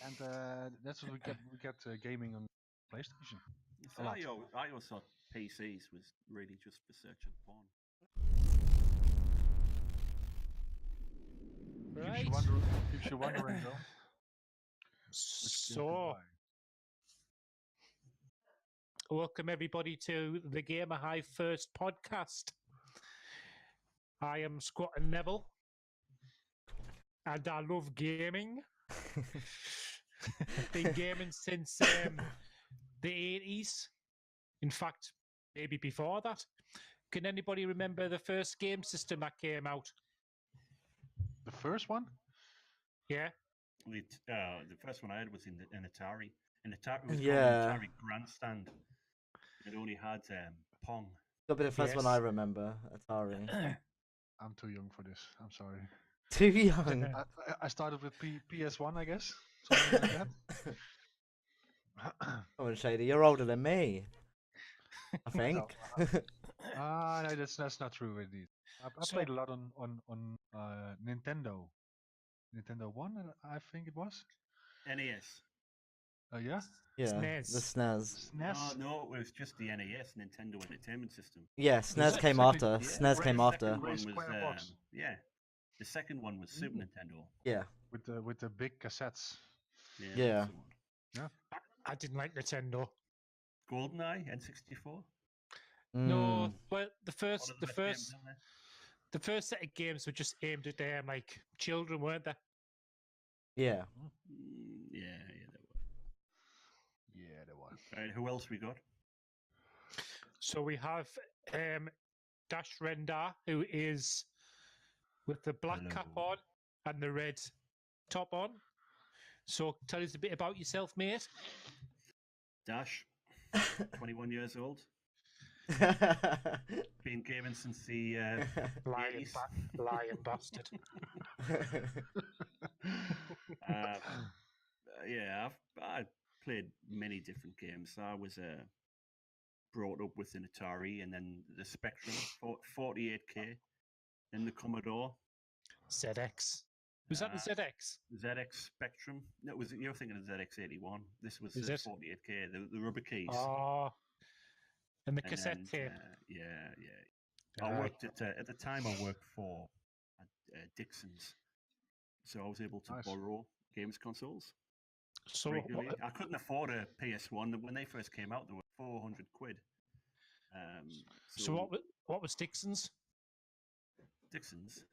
And that's what we get. We get gaming on PlayStation. So I always thought PCs was really just for searching porn. Right. Keeps you wondering though. So, welcome everybody to the Gamer Hive first podcast. I am Skwatinnevil, and I love gaming. Been gaming since the 80s. In fact, maybe before that. Can anybody remember the first game system that came out? The first one? Yeah. The first one I had was in an Atari. It was called an Atari Grandstand. It only had Pong. That'll be the first one I remember, Atari. I'm too young for this. I'm sorry. Too young. I started with PS1, I guess. Something like that. Oh, Shady, you're older than me. I think. No, that's not true indeed. I played a lot on Nintendo. Nintendo 1, I think it was. NES. Yeah? Yeah, SNES. the SNES. SNES? No, it was just the NES, Nintendo Entertainment System. Yeah, SNES came after. SNES came after. The second one was Super Nintendo. Yeah. With the big cassettes. Yeah. Yeah. I didn't like Nintendo. GoldenEye, N64. No, but the first set of games were just aimed at like children, weren't they? Yeah. Yeah, they were. Right, who else we got? So we have Dash Rendar, who is with the black cap on and the red top on. So tell us a bit about yourself, mate. Dash, 21 years old. Been gaming since the lying bastard. I've played many different games. I was brought up with an Atari, and then the Spectrum 48K, then the Commodore ZX. Was that the ZX? ZX Spectrum? No, you're thinking of ZX81. This was the 48K, the rubber keys. Oh, and the cassette tape. I worked at the time. I worked for Dixon's, so I was able to borrow games consoles. So regularly. I couldn't afford a PS1 when they first came out. They were £400. So what was Dixon's? Dixon's.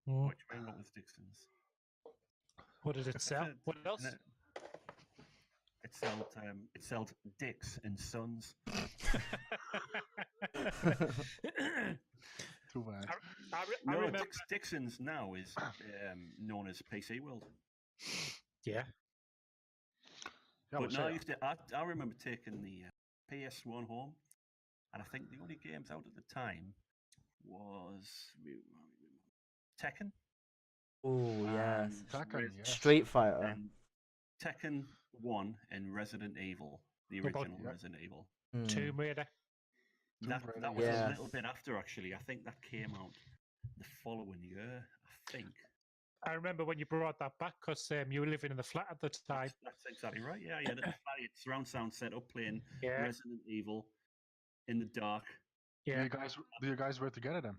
What was Dixon's? What did it sell? What else? It sold Dicks and Sons. Too bad. I remember Dixon's now is known as PC World. Yeah. But no, I remember taking the PS1 home, and I think the only games out at the time was Tekken. Oh yes, Tekken, Street Fighter. And Tekken 1 and Resident Evil, the original Resident Evil. Tomb Raider. That was a little bit after, actually. I think that came out the following year, I think. I remember when you brought that back because you were living in the flat at the time. That's exactly right. Yeah, the flat, surround sound set up playing Resident Evil in the dark. Yeah. Do you guys work together then?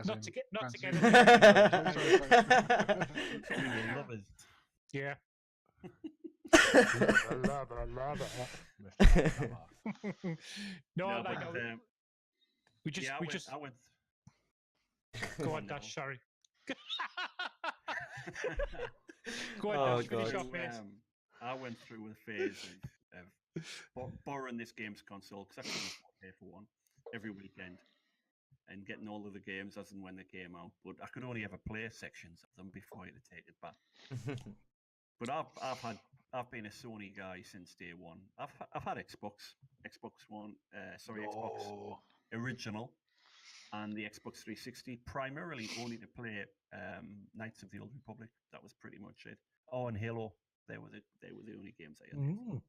Not together. Lovers. Yeah. We just. I went. Go on, Dash. Sorry. Go on, Dash. Finish off, mate. I went through a phase of borrowing this games console because I couldn't pay for one every weekend, and getting all of the games as and when they came out. But I could only ever play sections of them before I had to take it back. But I've been a Sony guy since day one. I've had Xbox One, Xbox original, and the Xbox 360 primarily only to play Knights of the Old Republic. That was pretty much it. Oh, and Halo. They were the only games I had.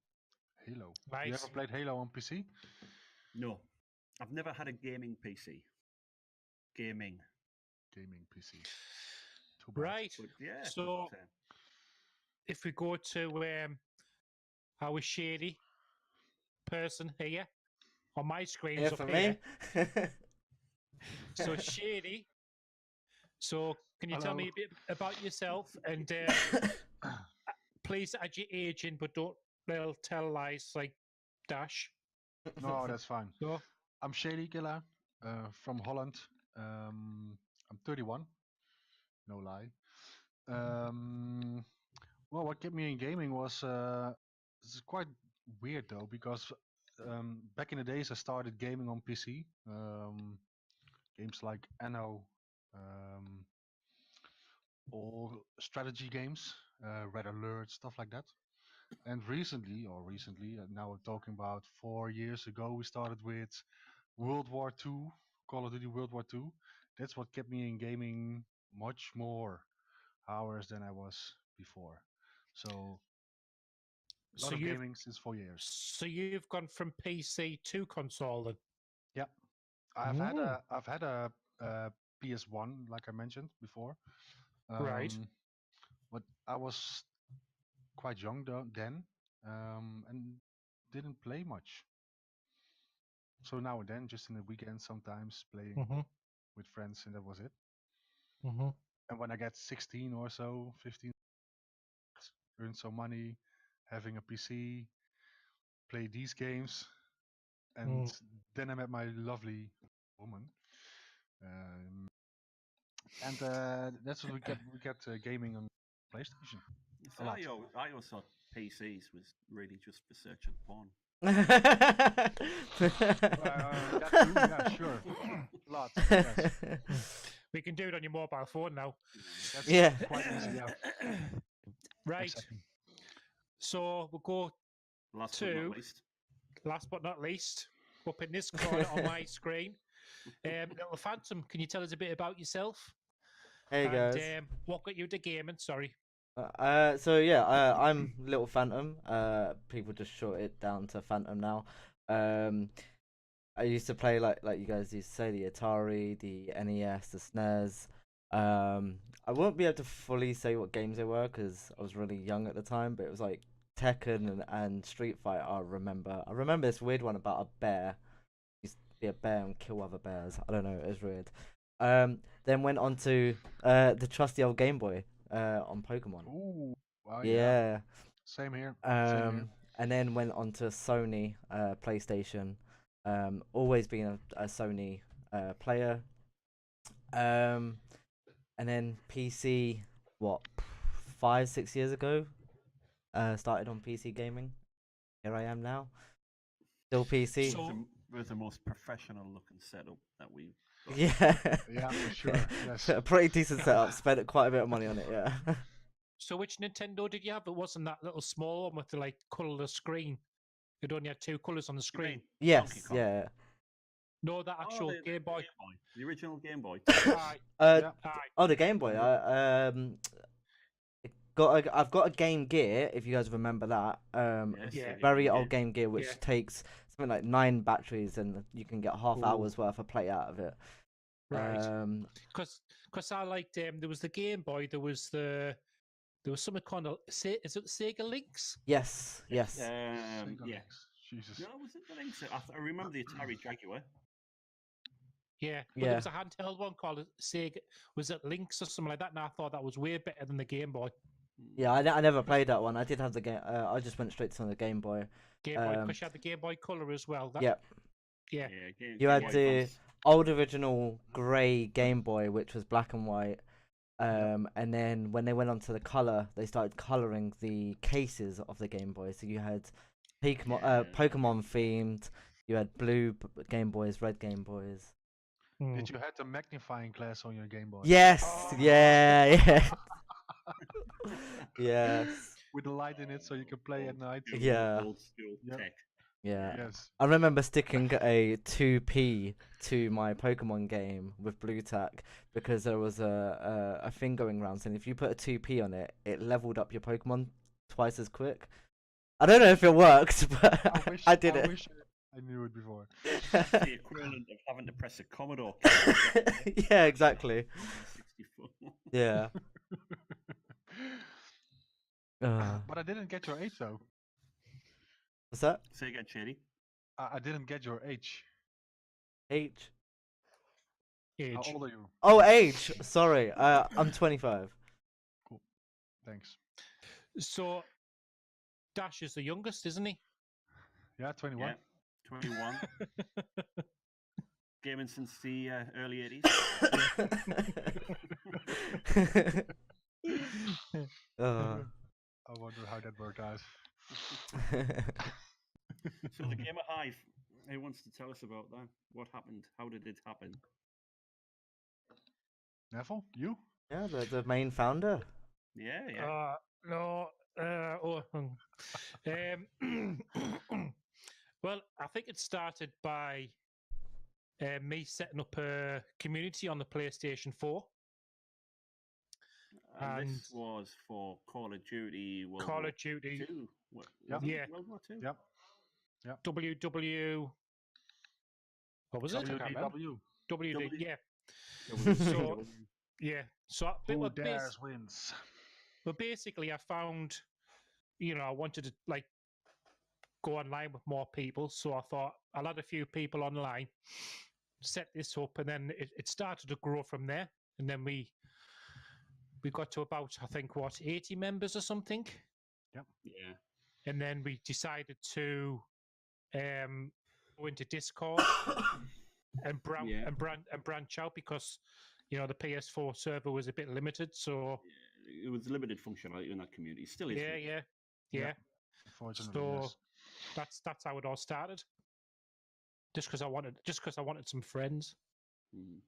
Halo. Nice. You ever played Halo on PC? No, I've never had a gaming PC. Gaming PC. Too bad. Right. But yeah. So if we go to our shady person here on my screen's Here up for here. me. So shady. So can you tell Hello. me a bit about yourself and please add your age in, but don't tell lies like Dash. No, that's fine. No. I'm ShadiKiller from Holland. I'm 31. No lie. Well, what kept me in gaming was it's quite weird though because back in the days I started gaming on PC. Games like Anno, um, all strategy games, Red Alert, stuff like that. And recently, now we're talking about 4 years ago, we started with World War II, Call of Duty World War II. That's what kept me in gaming much more hours than I was before. So a lot So of you've gaming since 4 years. so you've gone from PC to console then. Yeah, I've had a PS1 like I mentioned before. Right. But I was quite young then, and didn't play much. So now and then, just in the weekend, sometimes playing Mm-hmm. with friends, and that was it. Mm-hmm. And when I get 16 or so, 15, earn some money, having a PC, play these games, and then I met my lovely woman, um, and that's what we kept gaming on PlayStation. So A lot. I always thought PCs was really just for searching porn. That too, yeah, sure. Lots, yes. We can do it on your mobile phone now. That's Yeah. quite easy, yeah. Right. Exactly. So we'll go Last to but not least. last but not least, up in this corner on my screen. LilPhantom, can you tell us a bit about yourself? Hey And guys. what got you into gaming? Sorry. So yeah, I'm LilPhantom. People just short it down to Phantom now. I used to play like you guys used to say, the Atari, the NES, the SNES. I won't be able to fully say what games they were because I was really young at the time, but it was like Tekken and Street Fighter. I remember this weird one about a bear. Used to be a bear and kill other bears. I don't know. It was weird. Then went on to the trusty old Game Boy on Pokemon. Ooh, wow, Yeah. Same here. Same here. And then went on to Sony PlayStation. Always been a Sony player. And then PC, what, 5-6 years ago? Started on PC gaming. Here I am now. Still PC. So- With the most professional looking setup that we've got. Yeah. Yeah, for sure. Yes. A pretty decent setup. Spent quite a bit of money on it. Yeah. So which Nintendo did you have? It wasn't that little small one with the like colourless screen. It only had two colours on the You screen. mean Yes. Donkey Kong? Yeah. No, that actual the Game Boy. The original Game Boy. Aye, Yeah. aye. Oh, the Game Boy. I've got a Game Gear. If you guys remember that. Yes, Yeah. Very Game old Gear. Game Gear, which Yeah. takes something like 9 batteries, and you can get half Ooh. hour's worth of play out of it. Right. Because I liked there was the Game Boy. There was something called is it Sega Links? Yes. Sega Yeah. Links. Jesus. No, was it the Links? I remember the Atari Jaguar. Yeah. But Yeah. there was a handheld one called Sega. Was it Links or something like that? And I thought that was way better than the Game Boy. Yeah, I never played that one. I did have the game. I just went straight to the Game Boy. Game Boy, because you had the Game Boy Color as well. That, Yep. Yeah. You had Boy the Advance. old original grey Game Boy, which was black and white. And then when they went on to the color, they started coloring the cases of the Game Boy. So you had Pokemon themed. You had blue Game Boys, red Game Boys. Did you have the magnifying glass on your Game Boy? Yes. Oh. Yeah. Yes. With the light in it so you can play at night. Yeah. Old school Yep. tech. Yeah. Yes. I remember sticking a 2p to my Pokemon game with blue tack because there was a thing going around saying if you put a 2p on it, it leveled up your Pokemon twice as quick. I don't know if it worked, but I did it. Wish I knew it before. The equivalent of having to press a Commodore key. Yeah, exactly. 64. Yeah. But I didn't get your age though. What's that? Say again, Shady. I didn't get your age. Age? How Age. old are you? Oh, age. Sorry. I'm 25. Cool. Thanks. So Dash is the youngest, isn't he? Yeah, 21. Yeah, 21. Gaming since the early 80s. I wonder how that worked out. So the Gamer Hive, who wants to tell us about that? What happened? How did it happen? Neville, you? Yeah, the main founder. Yeah, yeah. No. Well, I think it started by me setting up a community on the PlayStation 4. And and this was for Call of Duty World Call War of Duty, II. Was Yep. it Yeah. World War II? Yep. WW. What was it? I can't remember. WDW. WD. Yeah. So, Yeah. So, Who dares wins. but basically, I found, I wanted to go online with more people. So I thought I'll add a few people online, set this up, and then it started to grow from there. And then we got to about, I think, 80 members or something. Yep. yeah. And then we decided to go into Discord and branch out because the PS4 server was a bit limited. So It was limited functionality in that community. Still is. Yeah. Unfortunately, So yes. that's how it all started. Just because I wanted some friends. Mm.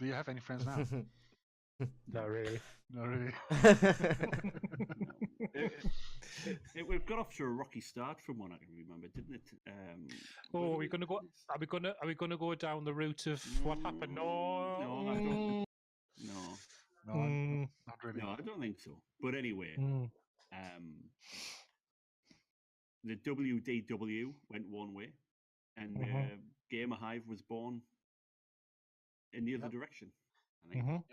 Do you have any friends now? Not really. Not really. We've got off to a rocky start from what I can remember, didn't it? Are we gonna go? Are we gonna go down the route of what happened? No, I don't. No, Not really. no, I don't think so. But anyway, the WDW went one way, and Gamer Hive was born in the other direction. I think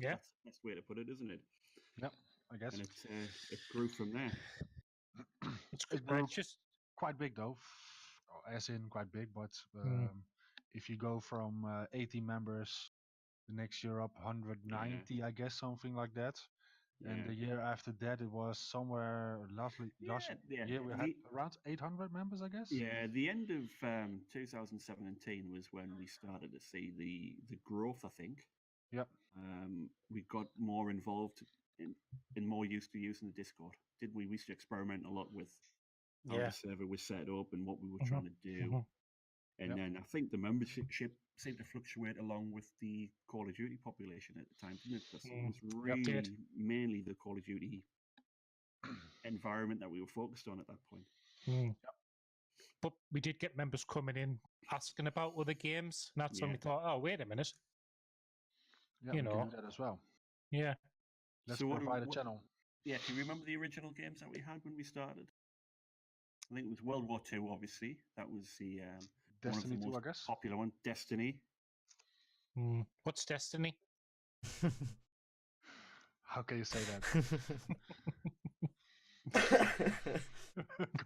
that's the best way to put it, isn't it? Yep, I guess. And it grew from there. It grew quite big though, as in quite big. But if you go from 80 members, the next year up 190, I guess, something like that. Yeah. And the year after that, it was somewhere last year we had around 800 members, I guess. Yeah, the end of 2017 was when we started to see the growth, I think. Yep. We got more involved in more used to using the Discord, did we? We used to experiment a lot with how the server was set up and what we were trying to do. And then I think the membership seemed to fluctuate along with the Call of Duty population at the time, didn't it? Because it was really mainly the Call of Duty environment that we were focused on at that point. But we did get members coming in asking about other games, and that's when we thought, oh, wait a minute. Yeah, we can do that as well. Yeah. Let's provide a channel. Yeah, do you remember the original games that we had when we started? I think it was World War II, obviously. That was the Destiny one of the 2, most I guess. popular one. Destiny. What's Destiny? How can you say that?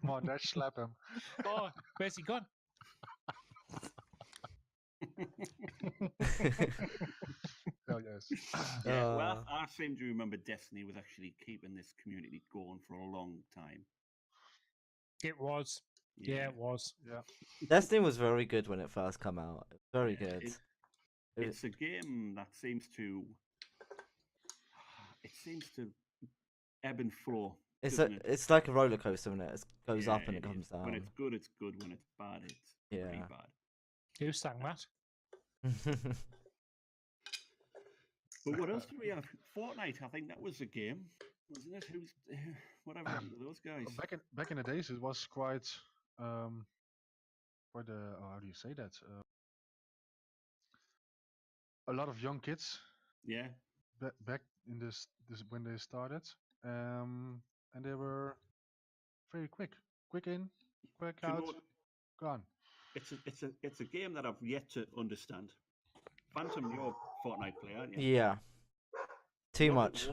Come on, Dash, slap him. Oh, where's he gone? Oh, yes. Well, I seem to remember Destiny was actually keeping this community going for a long time. It was. Yeah, it was. Yeah. Destiny was very good when it first came out. Very good. It's a game that seems to ebb and flow. It's like a roller coaster, isn't it? It goes up and it comes down. When it's good, it's good. When it's bad, it's pretty bad. Who sang that? But what else do we have? Fortnite, I think that was a game, wasn't it? Whatever happened to those guys? Back in the days, it was quite how do you say that? A lot of young kids. Yeah. Back in this when they started, and they were very quick in, quick out, gone. It's a game that I've yet to understand. Phantom, you're a Fortnite player, aren't you? Yeah. too much.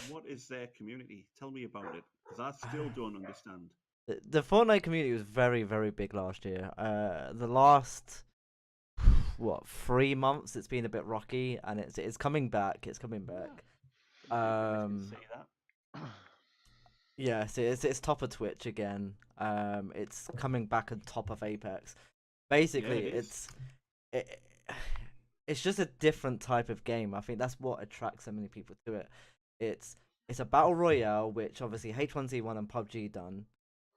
What is their community? Tell me about it, because I still don't understand. The Fortnite community was very, very big last year. The last 3 months, it's been a bit rocky, and it's coming back. It's coming back. See that? Yeah, so it's top of Twitch again. It's coming back on top of Apex. Basically, it is. it's just a different type of game. I think that's what attracts so many people to it. It's a battle royale, which obviously H1Z1 and PUBG done,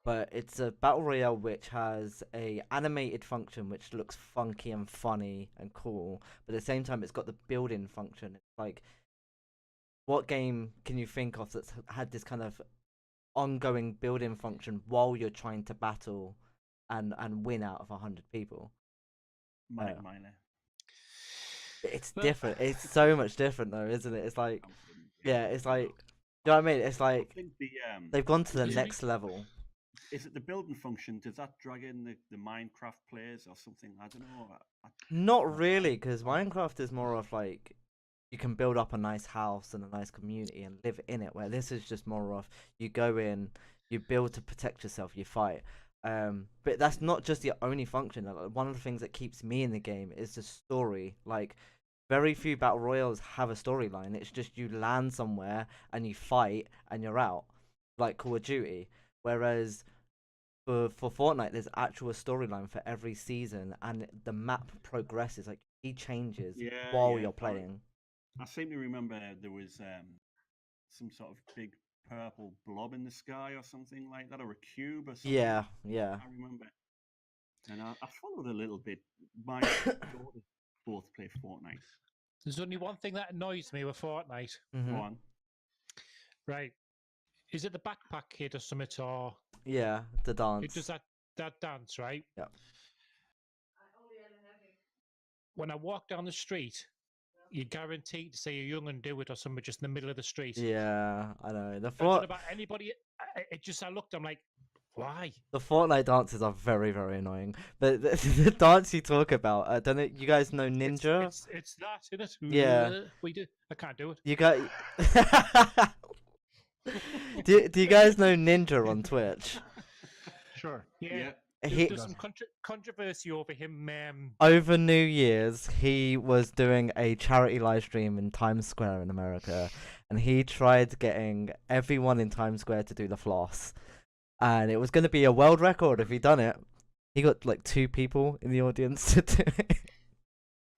but it's a battle royale which has a animated function which looks funky and funny and cool, but at the same time it's got the build-in function. It's like, what game can you think of that's had this kind of ongoing build-in function while you're trying to battle and win out of 100 people? Manic Miner. It's different. It's so much different though, isn't it? It's like, yeah, it's like, do you know what I mean? It's like they've gone to the next level. Is it the building function? Does that drag in the Minecraft players or something? I don't know. Not really, because Minecraft is more of like, you can build up a nice house and a nice community and live in it, where this is just more of, you go in, you build to protect yourself, you fight. But that's not just the only function. One of the things that keeps me in the game is the story. Like, very few battle royales have a storyline. It's just you land somewhere and you fight and you're out, like Call of Duty. Whereas for Fortnite, there's actual storyline for every season, and the map progresses. Like, it changes while you're playing. I seem to remember there was some sort of big purple blob in the sky or something like that, or a cube or something. Yeah. I remember. And I followed a little bit. My daughters both play Fortnite. There's only one thing that annoys me with Fortnite. Mm-hmm. Go on. Right. Is it the backpack kid or something, or Yeah, the dance. it does that dance, right? Yeah. When I walk down the street, you're guaranteed to see a young and do it or something just in the middle of the street. Yeah, I know. I don't know about anybody. I looked, I'm like, why? The Fortnite dances are very, very annoying. But the dance you talk about, I don't know. You guys know Ninja? It's that, isn't it? Yeah. We do. I can't do it. You got. do you guys know Ninja on Twitch? Sure. Yeah. He, There's some controversy over him. over New Year's, he was doing a charity live stream in Times Square in America, and he tried getting everyone in Times Square to do the floss, and it was going to be a world record if he done it. He got like 2 people in the audience to do it.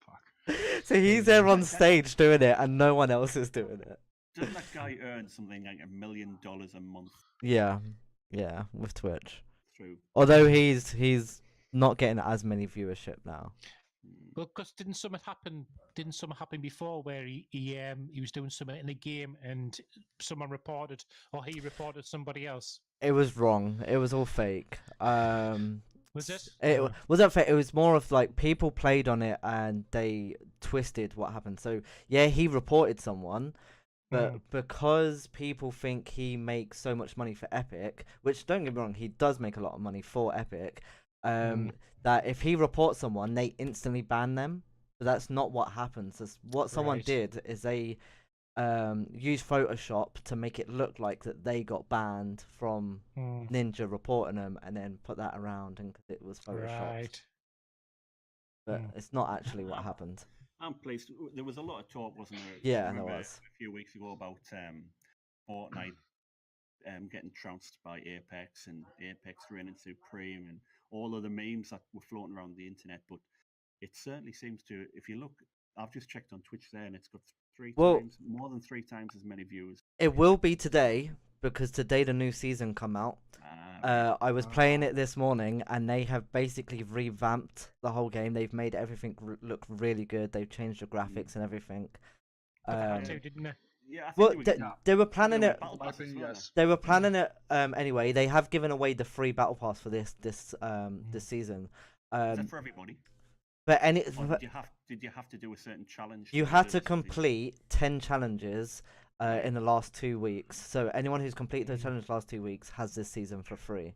Fuck. So he's there on stage doing it, and no one else is doing it. Doesn't that guy earn something like $1 million a month Yeah, with Twitch. through? Although he's not getting as many viewership now. Well, because didn't something happen before where he was doing something in the game and someone reported, or he reported somebody else? It was wrong. It was all fake. Was it? It wasn't fake. It was more of like people played on it and they twisted what happened. So yeah, he reported someone, but because people think he makes so much money for Epic, which don't get me wrong, he does make a lot of money for Epic, that if he reports someone, they instantly ban them. But that's not what happens. That's what someone did is they used Photoshop to make it look like that they got banned from Ninja reporting them, and then put that around and it was Photoshopped. Right. But it's not actually what happened. I'm pleased. There was a lot of talk, wasn't there? Yeah, I there remember was. a few weeks ago about Fortnite getting trounced by Apex and Apex reigning supreme and all of the memes that were floating around the internet. But it certainly seems to, if you look, I've just checked on Twitch there, and it's got more than 3 times as many viewers. It will be today, because today the new season come out. I was playing it this morning, and they have basically revamped the whole game. They've made everything look really good. They've changed the graphics and everything. Didn't they? Yeah, I Well, think they were planning it. Yes. They were planning it anyway. They have given away the free battle pass for this season. Is that for everybody? But Or did you have to do a certain challenge? you had to complete 10 challenges in the last 2 weeks. So anyone who's completed those challenges last 2 weeks has this season for free.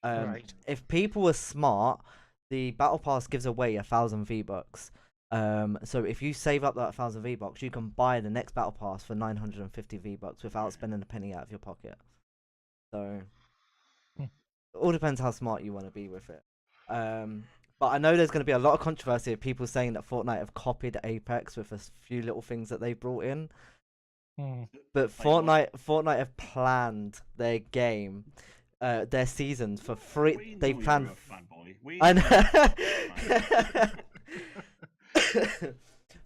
Right. If people were smart, the battle pass gives away 1,000 V-Bucks. So if you save up that 1,000 V-Bucks, you can buy the next battle pass for 950 V-Bucks without spending a penny out of your pocket. So it all depends how smart you want to be with it. But I know there's going to be a lot of controversy of people saying that Fortnite have copied Apex with a few little things that they brought in. But Fortnite have planned their game, their seasons for free. They planned. I know.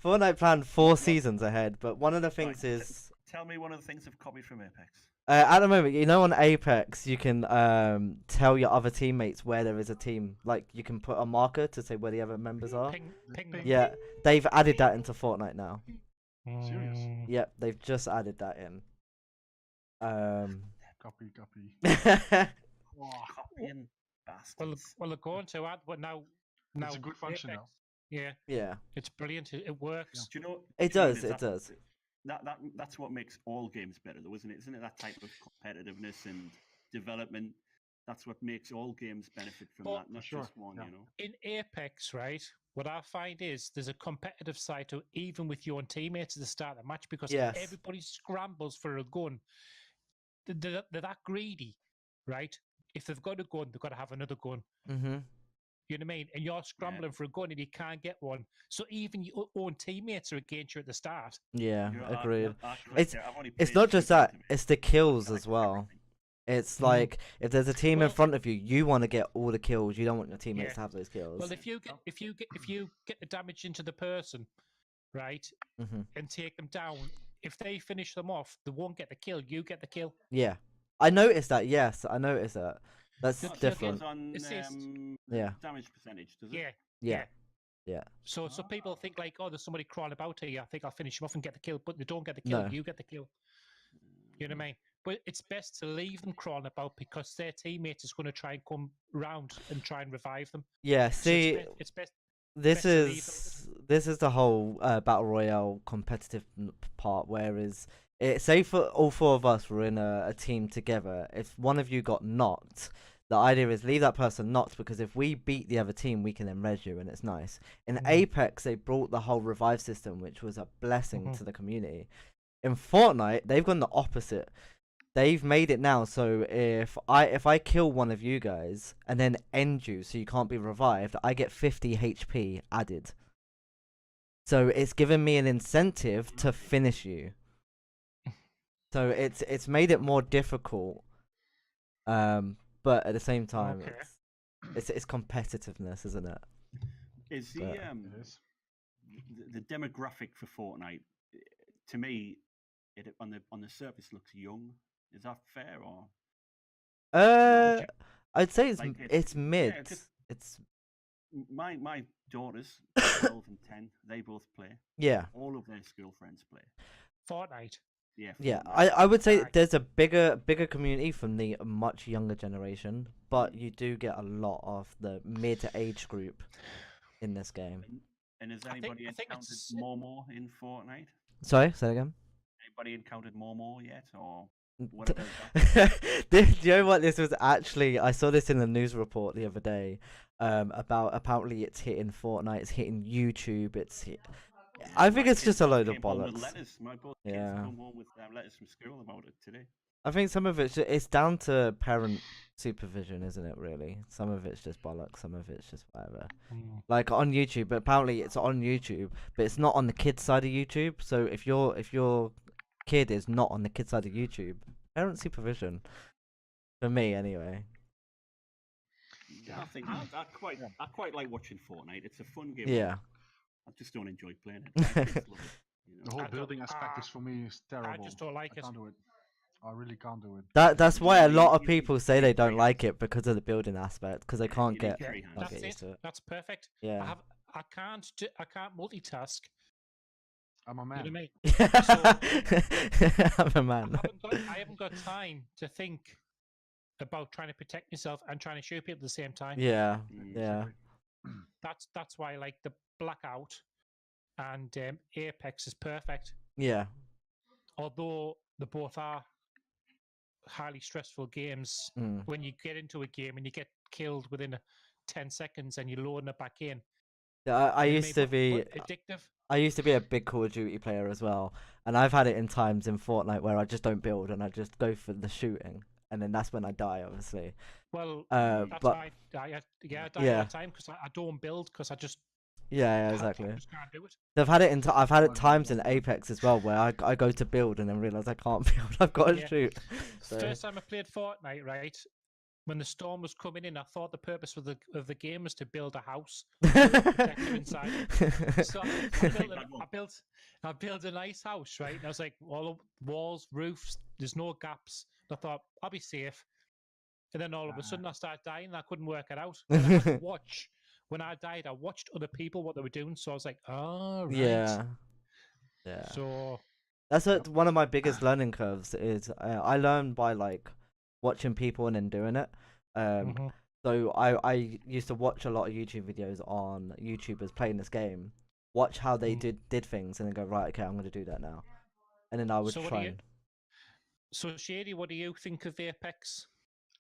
Fortnite planned 4 seasons ahead, but one of the things is. Tell me one of the things they've copied from Apex. At the moment, you know, on Apex, you can tell your other teammates where there is a team. Like, you can put a marker to say where the other members are. Ping Yeah, they've added that into Fortnite now. Serious? Yep, they've just added that in. Copy. Copying bastards. Well, they're going to add, but now It's a good function Apex, now. Yeah, Yeah, it's brilliant. It works. Do you know? it do you know does. what It does. That's what makes all games better, though, isn't it? Isn't it that type of competitiveness and development? That's what makes all games benefit from that, not sure, just one. yeah. You know. In Apex, right, what I find is there's a competitive side to it, even with your own teammates at the start of the match, because Yes. everybody scrambles for a gun. They're that greedy, right? If they've got a gun, they've got to have another gun. Mhm. You know what I mean? And you're scrambling for a gun and you can't get one. So even your own teammates are against you at the start. Yeah, You know, agreed. I've only It's played not 2 just that; games of it's the Apex, kills but I as collect well. everything. It's like if there's a team in Well- front of you, you want to get all the kills. You don't want your teammates Yeah. to have those kills. Well, if you get the damage into the person, right, Mhm. and take them down, if they finish them off, they won't get the kill. You get the kill. Yeah, I noticed that. Yes, I noticed that. That's The- Oh, the- so it different. goes on Assist. Yeah. damage percentage, does it? Yeah. Yeah, yeah. So people think like, oh, there's somebody crawling about here. I think I'll finish him off and get the kill, but they don't get the kill. No. You get the kill. You know what I mean? But it's best to leave them crawling about because their teammate is going to try and come round and try and revive them. Yeah. So See, it's best. this best to leave is the whole battle royale competitive part. Whereas, say for all 4 of us were in a team together, if one of you got knocked, the idea is leave that person knocked because if we beat the other team, we can then res you, and it's nice. In Apex, they brought the whole revive system, which was a blessing to the community. In Fortnite, they've gone the opposite. They've made it now so if I kill one of you guys and then end you so you can't be revived, I get 50 HP added. So it's given me an incentive to finish you. So it's made it more difficult. But at the same time, Okay. it's competitiveness, isn't it? Is But- It is. the demographic for Fortnite? To me, it on the surface looks young. Is that fair or? I'd say it's Like, it's mid. yeah, just- It's My daughters, 12 and 10, they both play. yeah. All of their school friends play. Fortnite. Yeah. Yeah, Fortnite. I would say Right. there's a bigger community from the much younger generation, but you do get a lot of the mid-age group in this game. And has I think- anybody I think encountered it's- Momo in Fortnite? Sorry, say that again. Anybody encountered Momo yet, or what T- about that? Do you know what this was actually? I saw this in the news report the other day. About apparently it's hitting Fortnite, it's hitting YouTube, I think My it's just kids a load of came home with bollocks. letters. My both kids Yeah. come home with letters from school about it today. I think some of it's down to parent supervision, isn't it? Really, some of it's just bollocks, some of it's just whatever. Like on YouTube, but apparently it's on YouTube, but it's not on the kids' side of YouTube. So if your kid is not on the kids' side of YouTube, parent supervision, for me anyway. Yeah, I think I quite like watching Fortnite. It's a fun game. Yeah. I just don't enjoy playing it. My kids love it, you The know. whole I don't- building aspect is for me is terrible. I just don't like I it. can't do it. I really can't do it. That's why a You- lot of you- people you say they need don't three like hands. it because of the building aspect, because they Yeah, can't you get need three hands. like That's used it. to it. That's perfect. Yeah. I can't multitask. I'm a You know man. what I mean? I'm a man. I haven't got time to think about trying to protect myself and trying to shoot people at the same time. Yeah, Mm. yeah, That's why I like the Blackout and Apex is perfect. yeah, Although they both are highly stressful games. mm. When you get into a game and you get killed within 10 seconds and you're loading it back in, I You know used what I to mean? be But addictive. I used to be a big Call of Duty player as well, and I've had it in times in Fortnite where I just don't build and I just go for the shooting, and then that's when I die, obviously. Well, that's But why I die all yeah, the time because I don't build because I just yeah, I exactly. just can't do it. I've had it in I've had it Well, times in well, Apex as well where I go to build and then realize I can't build. I've got to Yeah. shoot. So First time I played Fortnite, right? When the storm was coming in, I thought the purpose of the game was to build a house protect you inside. So I built a nice house, right? And I was like, all the walls, roofs, there's no gaps. And I thought I'll be safe. And then all of a sudden I started dying and I couldn't work it out. And I had to watch when I died, I watched other people what they were doing. So I was like, oh right. yeah, yeah. So That's one of my biggest learning curves is I learn by like watching people and then doing it. mhm. So I used to watch a lot of YouTube videos on YouTubers playing this game, watch how they did things, and then go right, okay, I'm going to do that now, and then I would So what try. do you? So Shady, what do you think of Apex?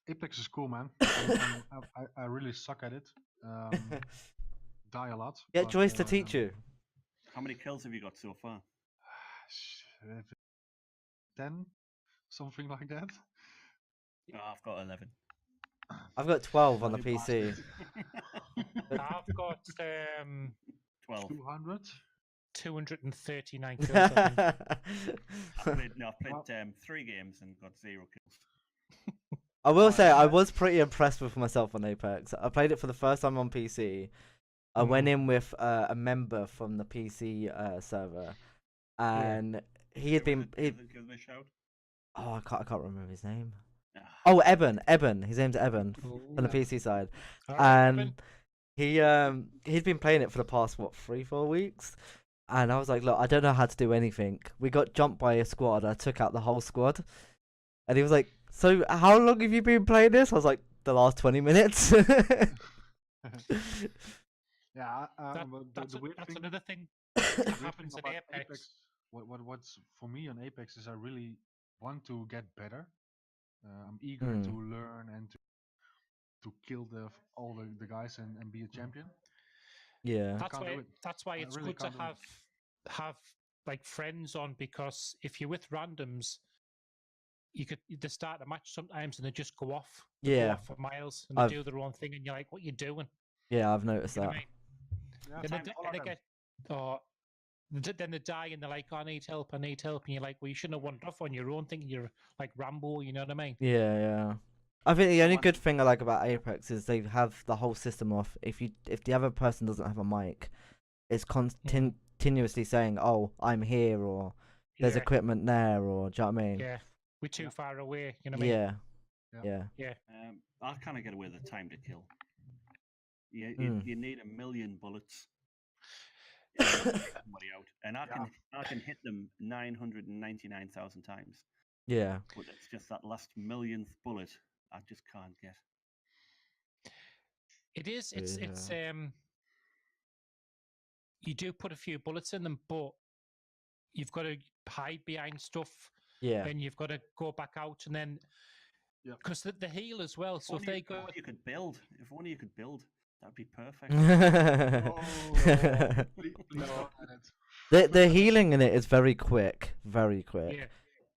Apex is cool, man. I really suck at it. Die a lot. Get but, Joyce to teach you. How many kills have you got so far? 10, something like that. Oh, I've got 11. I've got 12 on the Bloody PC. I've got 12. 200. 239 kills. I think. I've played 3 games and got 0 kills. I will say I was pretty impressed with myself on Apex. I played it for the first time on PC. I went in with a member from the PC server, and he had been. Give him a shout. Oh, I can't remember his name. Ah. Oh, Eben. His name's Eben from the PC side, and he'd been playing it for the past 3-4 weeks, and I was like, look, I don't know how to do anything. We got jumped by a squad. I took out the whole squad, and he was like, so how long have you been playing this? I was like, the last 20 minutes. Yeah, That's the weird that's thing, another thing the that weird happens thing in about Apex. what's for me on Apex is I really want to get better. I'm eager Hmm. to learn and to kill all the guys and be a champion. Yeah. That's why it's really good to can't do it. have like friends on, because if you're with randoms, they start a match sometimes and they just go off. They go Yeah. off for miles and they do their own thing, and you're like, what you doing? Yeah, I've noticed You know that. what I mean? Yeah, And time they, to follow and they them. get, or then they die and they're like, I need help, and you're like, well, you shouldn't have wandered off on your own, thinking you're like Rambo. You know what I mean? Yeah. I think the only Someone- good thing I like about Apex is they have the whole system of if the other person doesn't have a mic, it's continuously saying, "Oh, I'm here," or "There's Yeah. equipment there," or do you know what I mean? Yeah, we're too Yeah. far away. You know what I mean? Yeah. Yeah. Yeah. I kind of get away with the time to kill. You Mm. you need 1,000,000 bullets to take somebody out, and I can hit them 999,000 times, Yeah. but it's just that last millionth bullet I just can't get. It is. It's Yeah. you do put a few bullets in them, but you've got to hide behind stuff, Yeah. and you've got to go back out, and then Yep. because the heal as well. So if they go, If only you could build, that'd be perfect. Please don't add it. The healing in it is very quick. Very quick. yeah.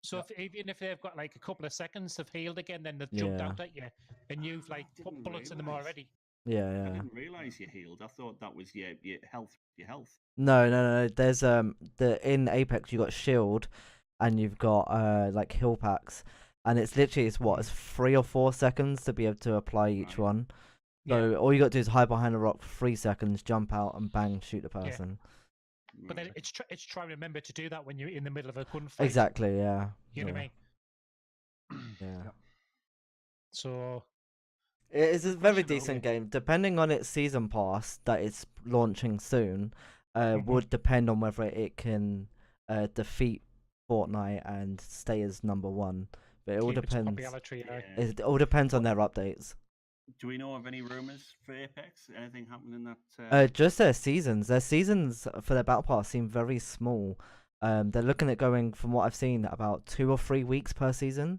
So even if they've got like a couple of seconds of healed again, then they've jumped Yeah. out at you, and you've like put didn't bullets in them realise. already. Yeah, I yeah. didn't realise you healed. I thought that was your health. Your health. No. There's in Apex you got shield, and you've got like heal packs, and it's 3 or 4 seconds to be able to apply each Right. one. So all you got to do is hide behind a rock for 3 seconds, jump out, and bang, shoot the Yeah. person. But then Right. it's trying to remember to do that when you're in the middle of a gunfight. Exactly. Yeah. You know what I Yeah. mean? Yeah. Yep. So It is a very Question though. decent game. Depending on its season pass that it's launching soon, Mhm. would depend on whether it can defeat Fortnite and stay as number 1. But it all keep its depends. popularity. Yeah. It all depends on their updates. Do we know of any rumors for Apex? Anything happening in that? Just their seasons. Their seasons for their battle pass seem very small. They're looking at going, from what I've seen, about 2 or 3 weeks per season.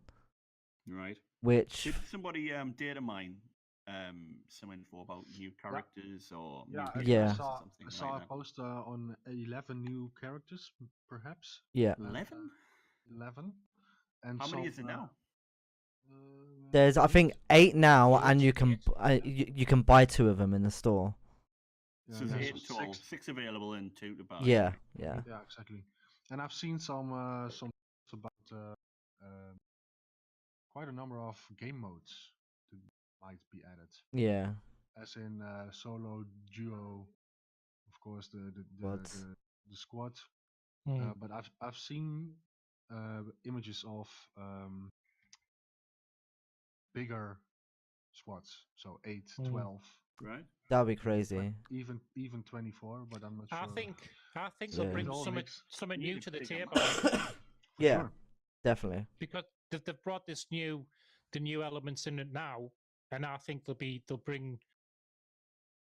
Right. Which Did somebody data mine some info about new characters or Yeah, new Yeah. classes or I something saw like a that? poster on 11 new characters, perhaps. Yeah. 11? 11. And How many some, is it now? There's I think 8 now, and you can Eight. you can buy 2 of them in the store. Yeah, So and there's there's 8 in total, 6. 6 available and 2 to buy. Yeah, Okay. yeah, Yeah, exactly. And I've seen some about quite a number of game modes that might be added, yeah. as in solo, duo, of course What? the squad. Mm. But I've seen images of bigger squads, so 8, Mm. 12, Right. That'd be crazy. even 24. But I'm not I sure. think Yeah. they'll bring It all something makes- new Need to a the bigger table map. For Yeah, sure. definitely. because they've brought the new elements in it now, and I think they'll bring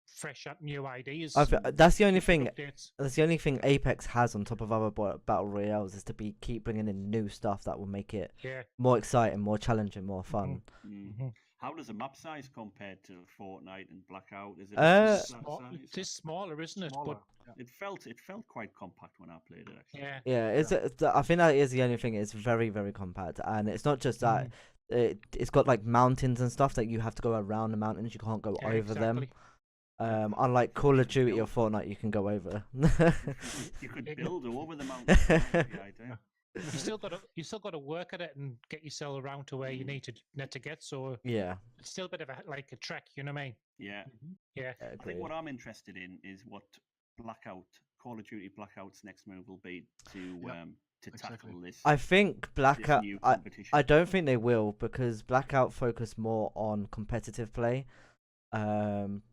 fresh new ideas. That's the only different thing. updates. That's the only thing Apex has on top of other battle royales is to keep bringing in new stuff that will make it Yeah. more exciting, more challenging, more fun. Mm. How does the map size compare to Fortnite and Blackout? Is it Uh, It is smaller, isn't it? Smaller. But Yeah. it felt quite compact when I played it actually. yeah, Yeah, I think that is the only thing. It's very, very compact, and it's not just that. It's got like mountains and stuff that you have to go around the mountains. You can't go yeah, over them. exactly. Unlike Call of Duty or Build. Fortnite, you can go over. You could build over the mountain. That was the idea. You still got to work at it and get yourself around to where you need to get. So Yeah, it's still a bit of a trek. You know what I mean? Yeah. Yeah. I I think agree. what I'm interested in is what Call of Duty Blackout's next move will be to Yeah, tackle exactly. this. I think Blackout. new I competition. don't think they will, because Blackout focus more on competitive play,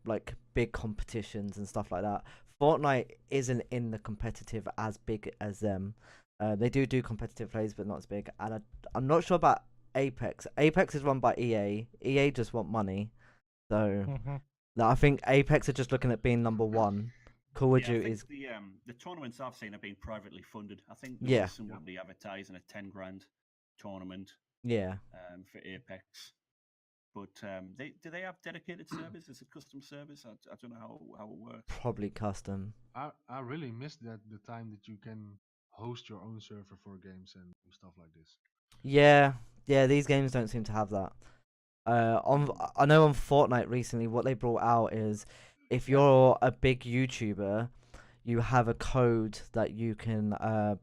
like big competitions and stuff like that. Fortnite isn't in the competitive as big as them. They do competitive plays, but not as big. And I'm not sure about Apex. Apex is run by EA. EA just want money, so I think Apex are just looking at being number one. Call of Yeah, I Duty think is the tournaments I've seen have been privately funded. I think there Yeah. was somebody advertising a 10 grand tournament yeah. for Apex. But do they have dedicated servers? Is it custom servers? I don't know how it works. Probably custom. I really missed the time that you can host your own server for games and stuff like this. Yeah, these games don't seem to have that. I know on Fortnite recently, what they brought out is if you're a big YouTuber, you have a code that you can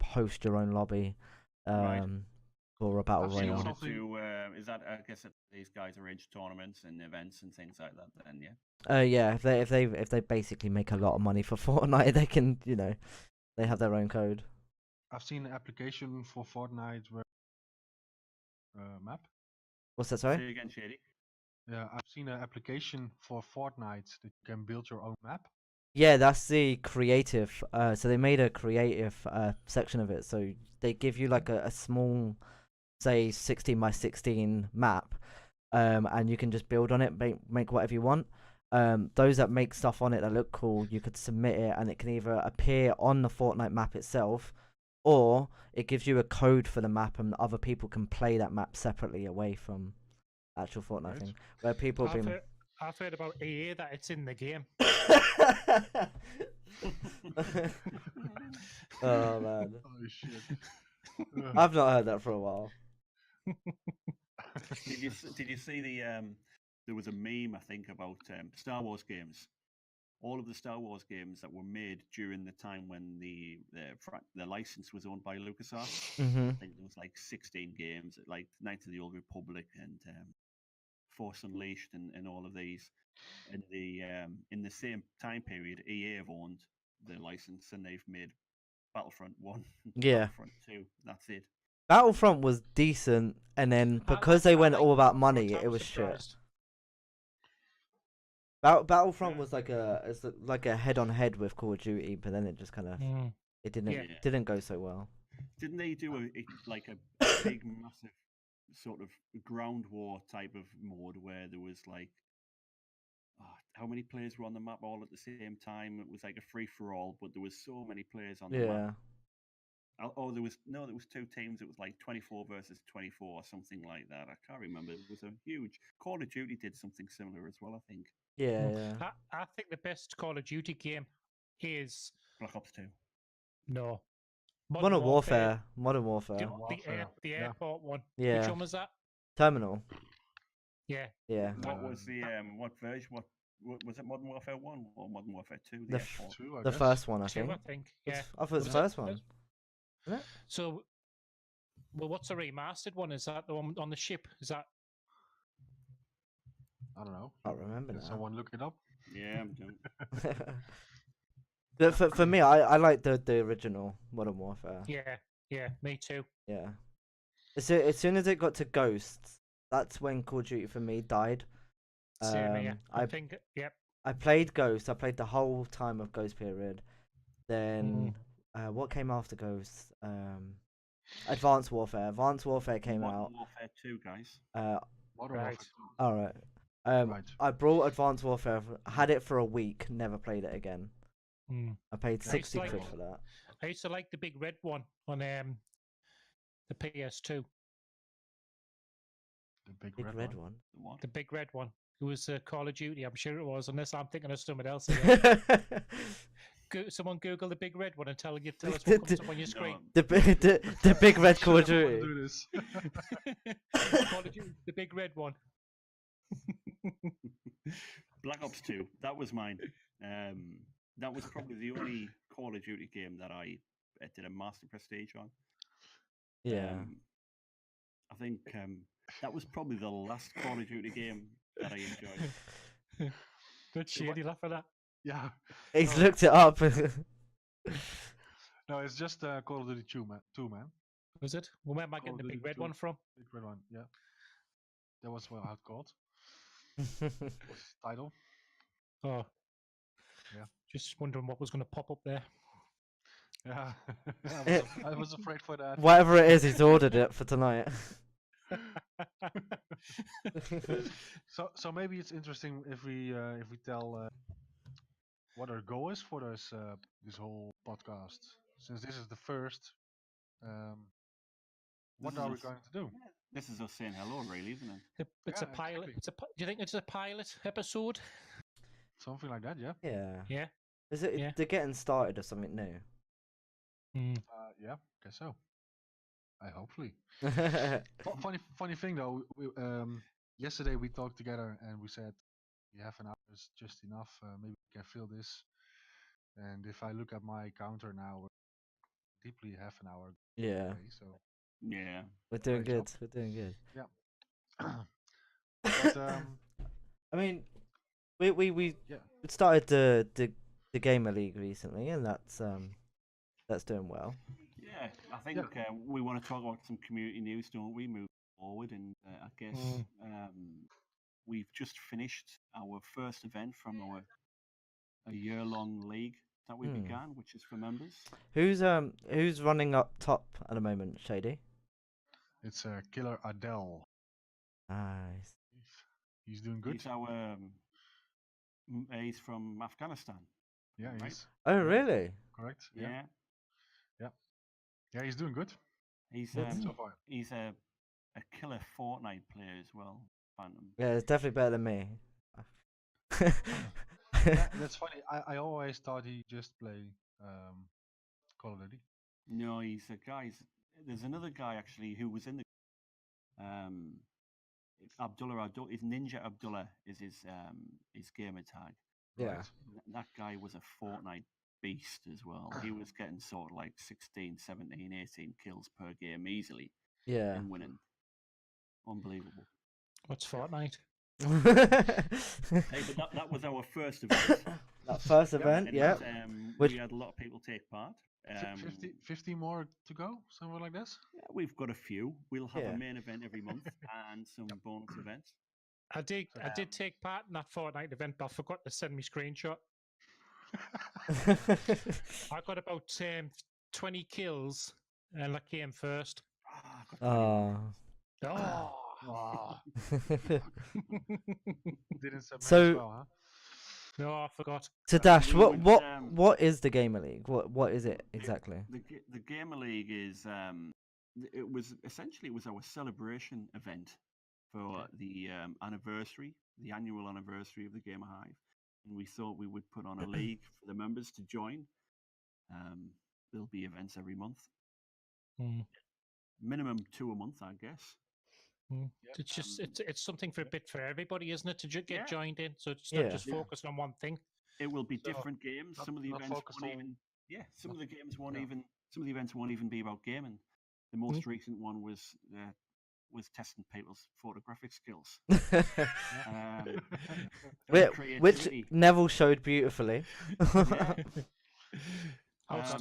host your own lobby Right. for a battle I've seen In royale. order something- to is that I guess that these guys arrange tournaments and events and things like that. Then yeah. Yeah, if they basically make a lot of money for Fortnite, they can they have their own code. I've seen an application for Fortnite where map. What's that? Say Sorry. again, Shady. Yeah, I've seen an application for Fortnite that you can build your own map. Yeah, that's the creative. So they made a creative section of it. So they give you like a small, say 16 by 16 map, and you can just build on it, make whatever you want. Those that make stuff on it that look cool, you could submit it, and it can either appear on the Fortnite map itself, or it gives you a code for the map, and other people can play that map separately away from actual Fortnite Right. thing. Where people have been. I've heard about EA that it's in the game. Oh man, Oh shit! I've not heard that for a while. Did you see there was a meme I think about Star Wars games. All of the Star Wars games that were made during the time when the license was owned by LucasArts. Mm-hmm. I think there was like 16 games, like Knights of the Old Republic and Force Unleashed and all of these. And in the same time period, EA have owned the license and they've made Battlefront 1, Yeah. Battlefront 2. That's it. Battlefront was decent, and then because they went all about money, it was shit. Battlefront was like a head on head with Call of Duty, but then it just kind of it didn't go so well. Didn't they do a big massive sort of ground war type of mode where there was like how many players were on the map all at the same time? It was like a free for all, but there was so many players on the map. there was 2 teams. It was like 24 versus 24 or something like that. I can't remember. It was a huge. Call of Duty did something similar as well, I think. Yeah. I think the best Call of Duty game is Black Ops 2. no Modern Warfare. Modern The, Warfare. the, Warfare, the yeah. airport one. Yeah. Which one was that? Terminal. Yeah. Yeah. What was the what version? What was it? Modern Warfare 1 or Modern Warfare 2? The airport? 2, I The guess. first one, I Two, think. I think. Yeah. I thought it was the Was it? first one. Isn't it? So, well, what's the remastered one? Is that the one on the ship? Is that? I don't know. I can't remember Can now. someone look it up? Yeah, I'm doing. for me, I like the original Modern Warfare. Yeah. Yeah. Me too. Yeah. As soon as it got to Ghosts, that's when Call of Duty for me died. Same here. I I think. Yep. I played Ghost. I played the whole time of Ghost period. Then what came after Ghost? Advanced Warfare. Advanced Warfare came Modern out. Warfare 2, guys. Modern Right. Warfare 2. All right. Right. I brought Advanced Warfare. Had it for a week. Never played it again. Mm. I paid Yeah, 60 like- quid for that. I used to like the big red one on the PS2. The big, Big red one. one. The what? The big red one. It was Call of Duty. I'm sure it was, unless I'm thinking of something else. Again. Someone Google the big red one and tell us what comes up on your screen. No, the big red Call of Should've Duty. do this. Call of Duty, the big red one. Black Ops 2. That was mine. That was probably the only Call of Duty game that I did a master prestige on. Yeah. I think that was probably the last Call of Duty game that I enjoyed. Good shady laugh at that. Yeah. He's no. looked it up. No, it's just Call of Duty 2, man. Was it? Well, where am I Call getting of the Duty big red 2. one from? Big red one, yeah. That was how it called. Was its title. Oh. Yeah. Just wondering what was going to pop up there. Yeah. I was afraid for that. Whatever it is, he's ordered it for tonight. So maybe it's interesting if we tell what our goal is for this whole podcast. Since this is the first, what This are is we us- going to do? This is us saying hello, really, isn't it? It's Yeah, a pilot. exactly. Do you think it's a pilot episode? Something like that, yeah. Yeah. Yeah. Is it? Yeah. They're getting started or something new. Yeah, guess so. I hopefully. Funny thing though. Yesterday we talked together and we said we have an hour is just enough. Maybe we can fill this. And if I look at my counter now, we're deeply half an hour Yeah. away. So Yeah. We're doing Great good. job. We're doing good. but I mean, we yeah, started the Gamer League recently, and that's doing well. Yeah, I think we want to talk about some community news, don't we, moving forward? And I guess we've just finished our first event from a year-long league that we began, which is for members. Who's running up top at the moment, Shady? it's Killer Adele. Nice. He's doing good. He's our he's from Afghanistan. Yeah, right? he's Oh, really? correct. Yeah, Yeah, he's doing good he's so far. he's a killer Fortnite player as well. Phantom. Yeah, it's definitely better than me. Yeah, that's funny. I always thought he just play Call of Duty. No, he's a guy. There's another guy actually who was in the Abdullah. Is Ninja Abdullah is his gamer tag. Yeah. Right. That guy was a Fortnite beast as well. He was getting sort of like 16, 17, 18 kills per game easily Yeah. and winning. Unbelievable. What's Fortnite? Hey, but that was our first event. That first event, And, yeah. Which- we had a lot of people take part. 50 more to go, something like this. Yeah, we've got a few. We'll have Yeah. a main event every month and some bonus events. I did take part in that Fortnite event, but I forgot to send me screenshot. I got about 20 kills, and I came first. Ah, I got 21. Oh. Oh. Didn't submit So- as well, huh? No, I forgot. So Dash, we what would, what is the Gamer League? What is it exactly? The Gamer League is it was essentially our celebration event for the anniversary, the annual anniversary of the Gamer Hive, and we thought we would put on a league for the members to join. There'll be events every month, minimum 2 a month, I guess. It's just it's something for a bit for everybody, isn't it? To get joined in, so it's Yeah. not just focused on one thing. It will be So, different games. Some of the not events focused won't on- even. Yeah, some of the games won't yeah. even. Some of the events won't even be about gaming. The most recent one was testing people's photographic skills. Which creativity. Neville showed beautifully. Yeah. I've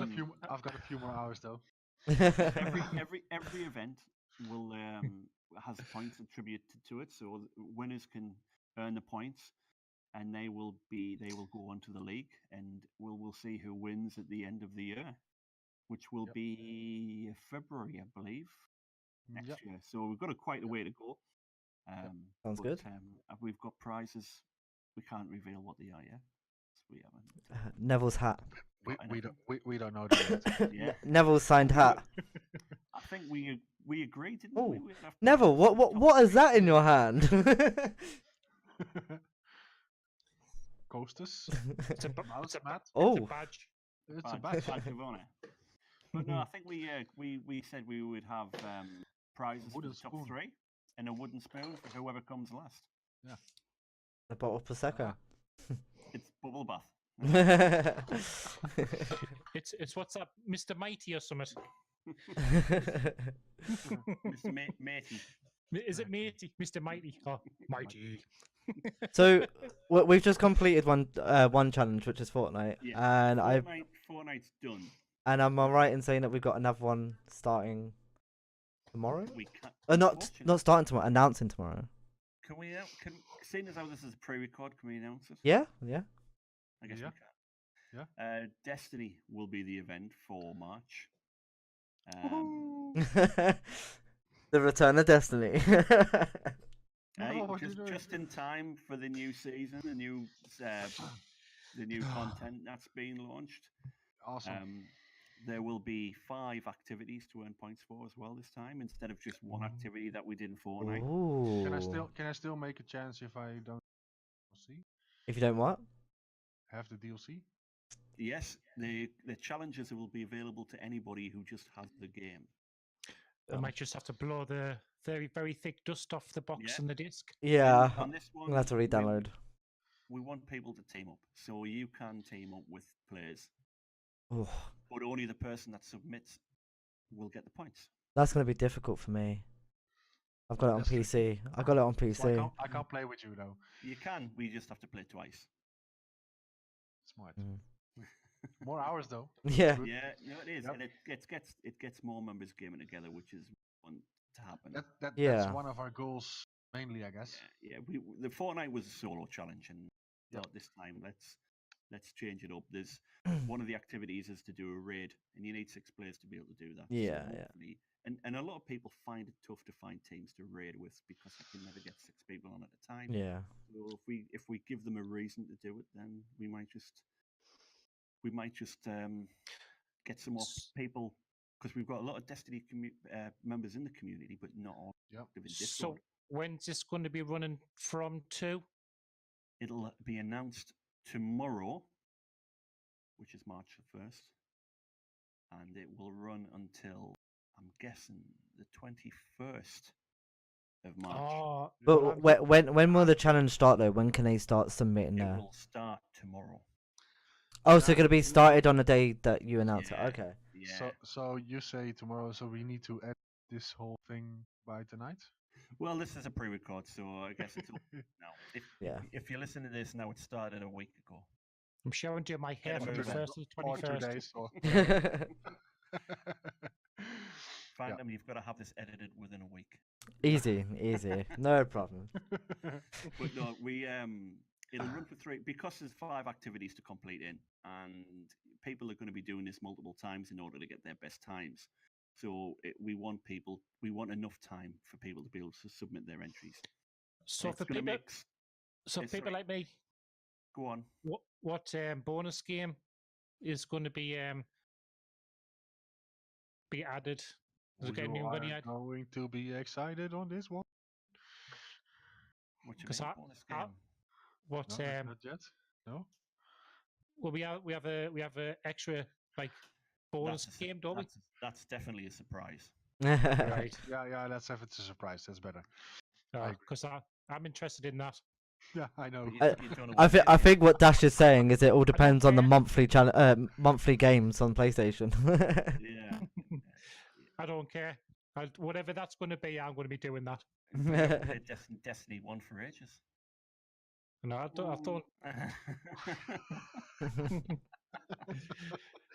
got a few more hours though. Every event will has points attributed to it, so winners can earn the points, and they will go on to the league, and we'll see who wins at the end of the year, which will be February, I believe, next year. So we've got quite a way to go. Sounds good. We've got prizes. We can't reveal what they are yet. We haven't. Neville's hat. We don't know that yet. Yeah. Neville's signed hat. I think we agreed, didn't Oh, we? We'd have Neville, prizes at the top what is three. that in your hand? Coasters. it's a Mouse mat. Oh, badge. It's a Badge badge. of honor. But no, I think we said we would have prizes for Wooden the top spoon. 3 and a wooden spoon for whoever comes last. a bottle of prosecco. It's bubble bath. It's what's up, Mr. Mighty or something? Mr. Matey. Is it Matey? Mr. Mighty? Oh, Mighty. So we've just completed one challenge, which is Fortnite, Yeah. and Fortnite's done. and am I right in saying that we've got another one starting tomorrow? We can't. Not starting tomorrow, announcing tomorrow. Can we? Seeing as how this is a pre-record, can we announce it? Yeah. I guess Yeah. we can. Destiny will be the event for March. The Return of Destiny. Just in time for the new season, the new content that's being launched. Awesome. There will be 5 activities to earn points for as well this time, instead of just one activity that we did in Fortnite. Ooh. Can I still make a chance if I don't see? If you don't what? Have the DLC? Yes, the challenges will be available to anybody who just has the game. I might just have to blow the very, very thick dust off the box and the disc. Yeah. On this one, We'll have to re-download. We want people to team up, so you can team up with players, Ooh, but only the person that submits will get the points. that's gonna be difficult for me. I've got it on That's PC. I got it on So PC. I can't play with you though. You can. We just have to play twice. Smart. Mm. More hours though. Yeah. Yeah, no, it is, Yep. and it gets more members gaming together, which is one to happen. That's Yeah. one of our goals mainly, I guess. Yeah. The Fortnite was a solo challenge, and thought this time let's change it up. There's one of the activities is to do a raid, and you need 6 players to be able to do that. Yeah, So yeah. hopefully- And a lot of people find it tough to find teams to raid with because you can never get 6 people on at a time. Yeah. So if we give them a reason to do it, then we might just get some more people, because we've got a lot of Destiny members in the community, but not all active in Discord. So when's this going to be running from to? It'll be announced tomorrow, which is March the 1st, and it will run until, I'm guessing, the 21st of March. Oh, But when will the challenge start though? When can they start submitting It their? will start tomorrow. Oh, so it's gonna be started on the day that you announce Yeah. it. Okay. Yeah. So you say tomorrow, so we need to add this whole thing by tonight? Well, this is a pre-record, so I guess it's up now. Yeah. If you listen to this now, it started a week ago. I'm showing you my hair Or from the 2 first to the Or 2 21st. days. Or... Phantom, you've got to have this edited within a week. Easy, no problem. But no, it'll run for 3 because there's 5 activities to complete in, and people are going to be doing this multiple times in order to get their best times. So we want enough time for people to be able to submit their entries. So It's for gonna people, make so it's people sorry. like me, Go on. What bonus game is going to be added? Does it get a new one You yet? are going to be excited on this one. What you 'Cause mean? I- Bonus I- game? What No, not yet. No. well, we have a extra like bonus That's a, game, don't we? that's definitely a surprise. Right. Yeah. Let's have it a surprise. That's better. Like- Because I'm interested in that. Yeah, I know. But you don't know I what it I is think what Dash is saying is it all depends on the care. monthly games on PlayStation. yet. Yeah. I don't care. Whatever that's going to be, I'm going to be doing that. In fact, I've played Destiny 1 for ages. No, I don't.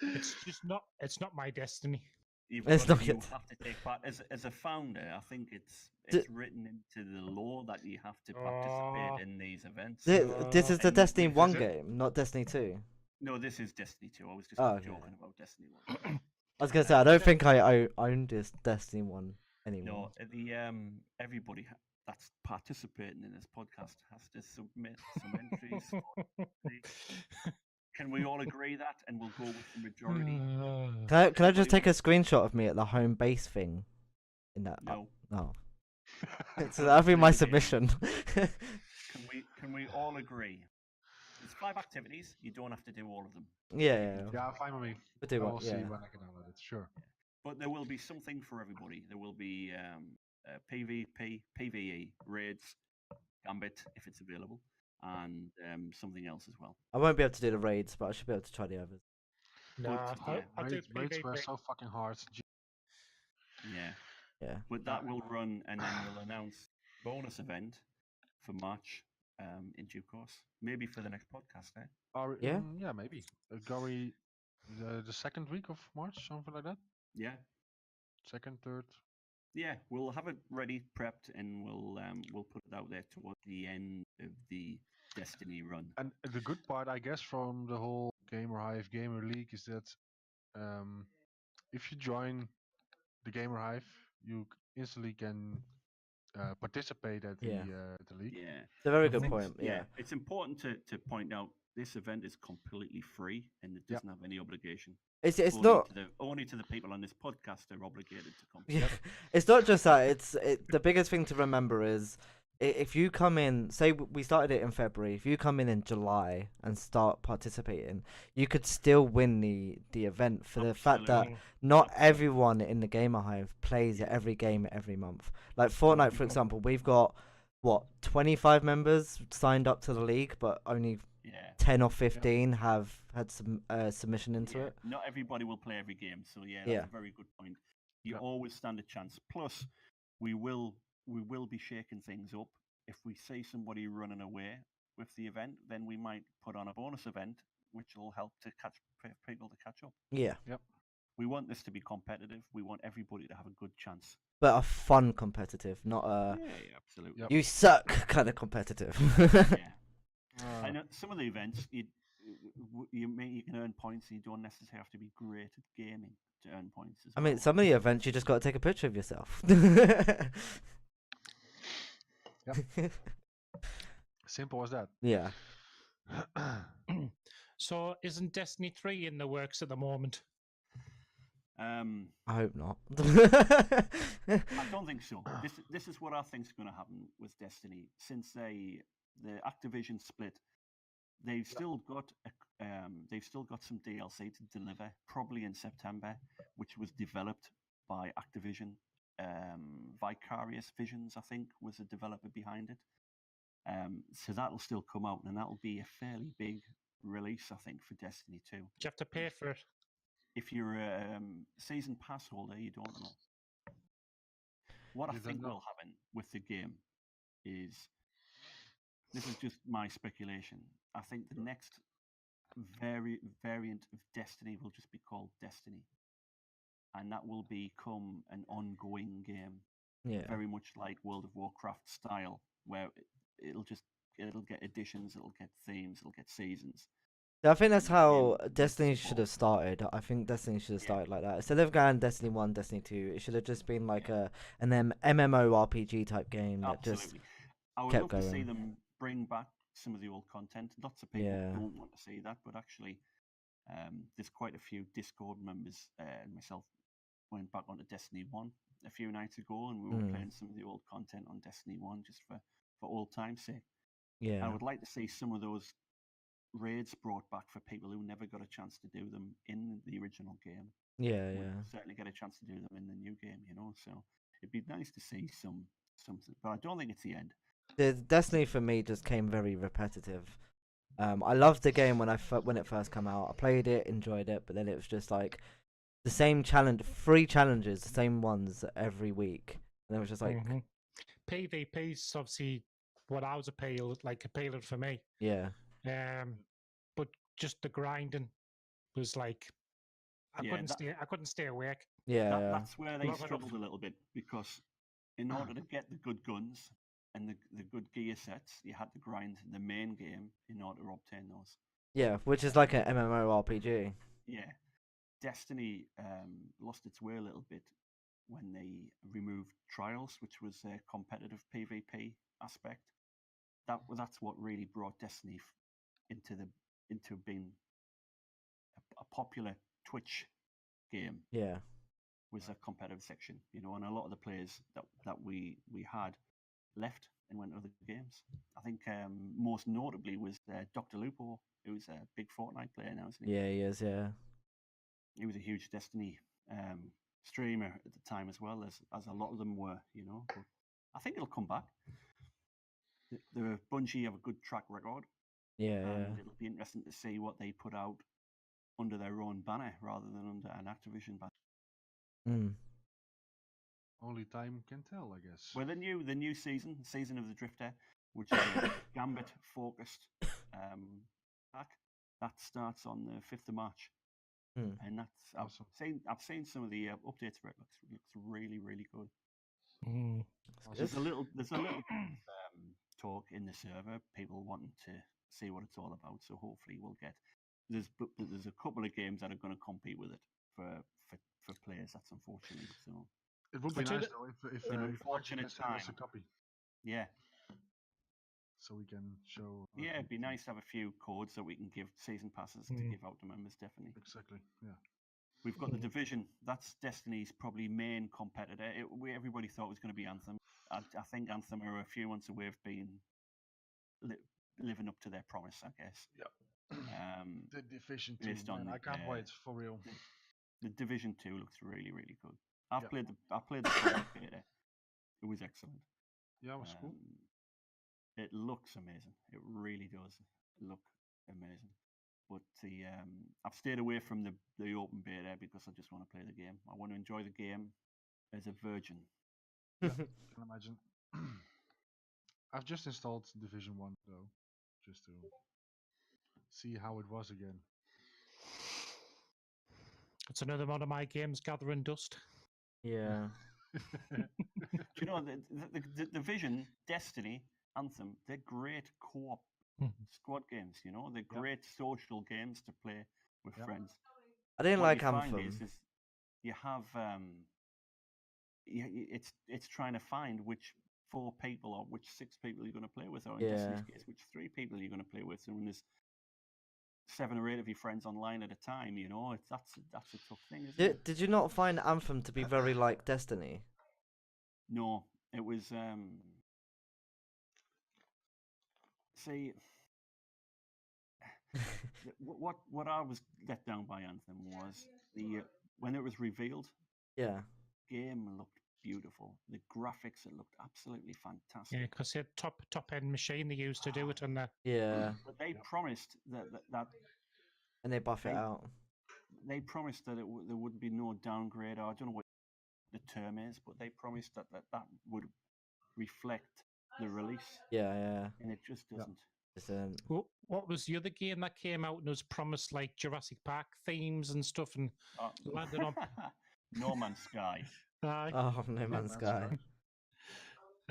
It's just not. It's not my destiny. You It's not have yet. to take part as a founder. I think it's D- written into the law that you have to Oh. participate in these events. This is the And Destiny this 1 is it? game, not Destiny 2. No, this is Destiny 2. I was just Oh, okay. joking about Destiny 1. I was gonna say I don't think I own this Destiny 1 anymore. No, everybody that's participating in this podcast has to submit some entries. Can we all agree that, and we'll go with the majority? Can I just take a screenshot of me at the home base thing? In that. No. No. So that'll be my submission. Can we all agree? There's 5 activities. You don't have to do all of them. Yeah. Yeah, fine with me. We'll do I what? will Yeah. see when I can download it. Sure. But there will be something for everybody. There will be PvP, PvE, raids, Gambit if it's available, and something else as well. I won't be able to do the raids, but I should be able to try the others. Nah, yeah, I do Raids were PvP. so fucking hard. Yeah. Yeah. But that will run, and then we'll announce bonus event for March in due course. Maybe for the next podcast, eh? Yeah? Yeah, maybe. Going the second week of March, something like that. Yeah. Second, third. Yeah, we'll have it ready, prepped, and we'll put it out there towards the end of the Destiny run. And the good part, I guess, from the whole Gamer Hive Gamer League is that if you join the Gamer Hive, you instantly can participate at Yeah. the league. Yeah. It's a very I good think point. Yeah. It's important to point out this event is completely free and it Yep. doesn't have any obligation. It's only not. only to the people on this podcast are obligated to come. Yeah. It's not just that. The biggest thing to remember is if you come in, say we started it in February. If you come in July and start participating, you could still win the event for the fact that Absolutely. not everyone in the Gamer Hive plays every game every month. Like Fortnite, for example, we've got 25 members signed up to the league, but only Yeah. 10 or 15 have had some submission into Yeah. it. Not everybody will play every game, so yeah, that's Yeah. a very good point. You Yep. always stand a chance. Plus, we will be shaking things up. If we see somebody running away with the event, then we might put on a bonus event, which will help to people to catch up. Yeah, We want this to be competitive. We want everybody to have a good chance. but a fun competitive, not a Yeah, absolutely. Yep. you suck kind of competitive. Yeah. Uh, I know some of the events you can earn points, and you don't necessarily have to be great at gaming to earn points. As I mean, well. some of the events you just got to take a picture of yourself. simple as that. Yeah. So isn't Destiny 3 in the works at the moment? I hope not. I don't think so. This is what I think is going to happen with Destiny. Since the Activision split, they've still got some DLC to deliver, probably in September, which was developed by Activision. Vicarious Visions, I think, was the developer behind it. So that'll still come out, and that'll be a fairly big release, I think, for Destiny 2. Do you have to pay for it? If you're a season pass holder, you don't know. What I You don't think know. will happen with the game is, this is just my speculation. I think the next variant of Destiny will just be called Destiny, and that will become an ongoing game, Yeah. very much like World of Warcraft style, where it'll get additions, it'll get themes, it'll get seasons. I think that's and how again, Destiny that's should have started. I think Destiny should have started like that. Instead of going Destiny 1, Destiny 2, it should have just been like an MMORPG type game that just Absolutely. I would kept love to see going. them bring back some of the old content. Lots of people Yeah. don't want to see that, but actually, there's quite a few Discord members and myself went back onto Destiny 1 a few nights ago, and we were playing some of the old content on Destiny 1 just for old time's sake. Yeah. I would like to see some of those raids brought back for people who never got a chance to do them in the original game. Yeah, Would yeah. certainly get a chance to do them in the new game, you know. So it'd be nice to see something, but I don't think it's the end. The Destiny for me just came very repetitive. I loved the game when when it first came out. I played it, enjoyed it, but then it was just like the same challenge, 3 challenges, the same ones every week, and it was just like, PvP's obviously what I was appealing for me. yeah, But just the grinding was like I Yeah, couldn't stay awake. yeah, That's where they Love enough. struggled a little bit, because in order to get the good guns and the good gear sets, you had to grind the main game in order to obtain those. yeah, which is like an MMORPG. Yeah, Destiny lost its way a little bit when they removed trials, which was a competitive PvP aspect. That's what really brought Destiny into being a popular Twitch game. Yeah, Was a competitive section, you know, and a lot of the players that we had left and went to other games. I think most notably was Dr. Lupo, who's a big Fortnite player now, isn't he? yeah, he is, yeah. He was a huge Destiny streamer at the time as well, as a lot of them were, you know. But I think it'll come back. The Bungie have a good track record, Yeah, and yeah. it'll be interesting to see what they put out under their own banner rather than under an Activision banner. Mm. Only time can tell, I guess. Well, the new season of the Drifter, which is a Gambit focused pack, that starts on the 5th of March, and that's Awesome. I've seen some of the updates for it. Looks really good. Mm. There's a little talk in the server, people wanting to see what it's all about. So hopefully we'll get there's a couple of games that are going to compete with it for players. That's unfortunate. So It would be nice though if an Bungie unfortunate can send us a time. copy Yeah. so we can show. Yeah, it'd be nice to have a few codes that we can give season passes to give out to members. Definitely. Exactly. Yeah. We've got the Division. That's Destiny's probably main competitor. Everybody thought it was going to be Anthem. I think Anthem are a few months away of being living up to their promise, I guess. Yeah. The Division 2, based on man, I can't wait for real. The Division 2 looks really good. I played the private beta. It was excellent. Yeah, it was cool. It looks amazing. It really does look amazing. But I've stayed away from the open beta because I just want to play the game. I want to enjoy the game as a virgin. Yeah, I can imagine. I've just installed Division 1 though, just to see how it was again. It's another one of my games gathering dust. Yeah. Do you know the Division, Destiny, Anthem? They're great co-op squad games. You know, they're great social games to play with friends. I didn't what like you Anthem. find is you have it's trying to find which 4 people or which 6 people you're going to play with, or in Destiny's case, which 3 people you're going to play with. And when there's 7 or 8 of your friends online at a time, you know, that's a tough thing, isn't it? Did you not find Anthem to be very like Destiny? No, it was. See, what I was let down by Anthem was when it was revealed. Yeah. Game looked beautiful. The graphics, it looked absolutely fantastic. Yeah, because it's a top end machine they used to do it, and Yeah. But they promised that and they buff it out. They promised that there would be no downgrade, or I don't know what the term is, but they promised that would reflect the release. Yeah. And it just doesn't. What was the other game that came out and was promised like Jurassic Park themes and stuff, and landed on No Man's Sky? Oh, No Man's Sky.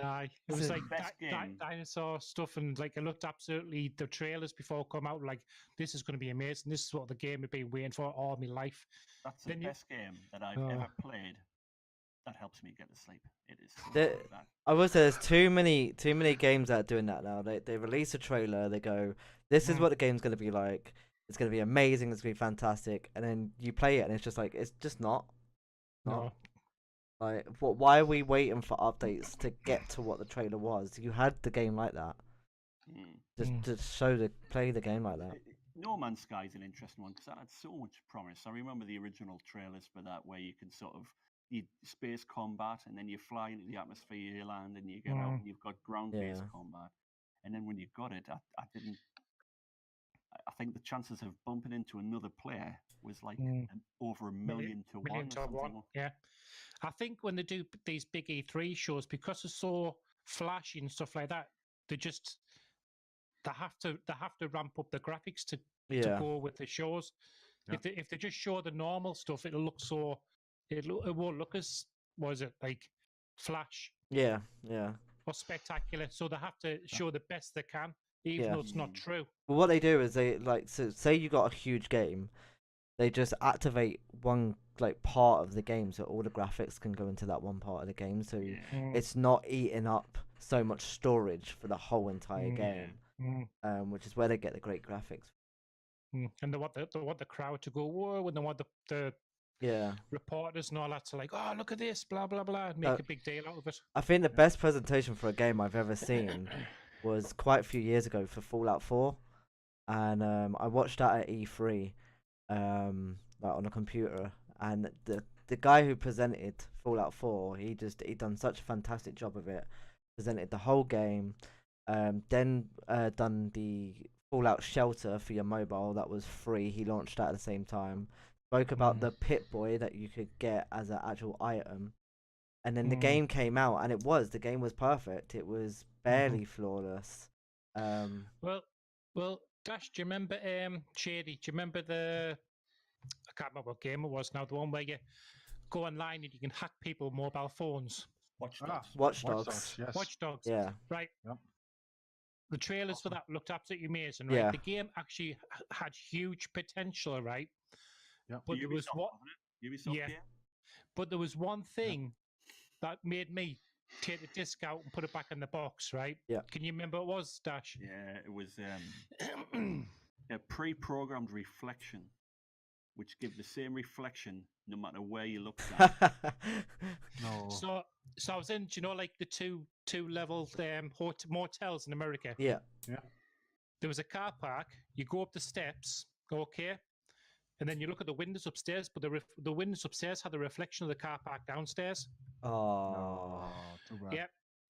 Aye, it was like game. dinosaur stuff, and like it looked absolutely. The trailers before come out, like this is going to be amazing. This is what the game had been waiting for all my life. That's the best game that I've ever played. that helps me get to sleep. It is so The- bad. I will say there's too many games that are doing that now. They release a trailer, they go, this is what the game's gonna be like. It's gonna be amazing. It's gonna be fantastic, and then you play it, and it's just like it's just not. No. Like, why are we waiting for updates to get to what the trailer was? You had the game like that. Mm. Just play the game like that. No Man's Sky is an interesting one because that had so much promise. I remember the original trailers for that, where you can sort of you space combat, and then you fly into the atmosphere, you land, and you get out, and you've got ground-based combat. And then when you got it, I didn't. I think the chances of bumping into another player was like over a million to one or something. Yeah, I think when they do these big E3 shows, because they're so flashy and stuff like that, they have to ramp up the graphics to go with the shows. Yeah. If they just show the normal stuff, it won't look as like flash Yeah. or spectacular. So they have to show the best they can, even though it's not true. Well, what they do is they so say you got a huge game, they just activate one like part of the game so all the graphics can go into that one part of the game, so it's not eating up so much storage for the whole entire game. Which is where they get the great graphics. And they want the crowd to go whoa, and they want the reporters and all that to like, oh, look at this, blah blah blah, and make a big deal out of it. I think the best presentation for a game I've ever seen was quite a few years ago for Fallout 4, and I watched that at E3, like on a computer, and the guy who presented Fallout 4, he done such a fantastic job of it, presented the whole game, then done the Fallout Shelter for your mobile that was free. He launched that at the same time. Spoke about the Pip-Boy that you could get as an actual item, and then the game came out, and the game was perfect. It was barely flawless. Well, Dash, do you remember Shady? Do you remember I can't remember what game it was now. The one where you go online and you can hack people mobile phones. Watch Dogs. Yes. Watch Dogs. Yeah. Right. Yep. The trailers for that looked absolutely amazing, right? Yeah. The game actually had huge potential, right? Yeah. But there was Ubisoft, But there was one thing that made me take the disc out and put it back in the box, right? Yeah. Can you remember what it was, Dash? Yeah, it was a pre-programmed reflection, which give the same reflection no matter where you look at. No. So I was in, like the two level motels in America. Yeah. There was a car park. You go up the steps, okay, and then you look at the windows upstairs. But the windows upstairs had the reflection of the car park downstairs. Oh. Too bad. Yeah.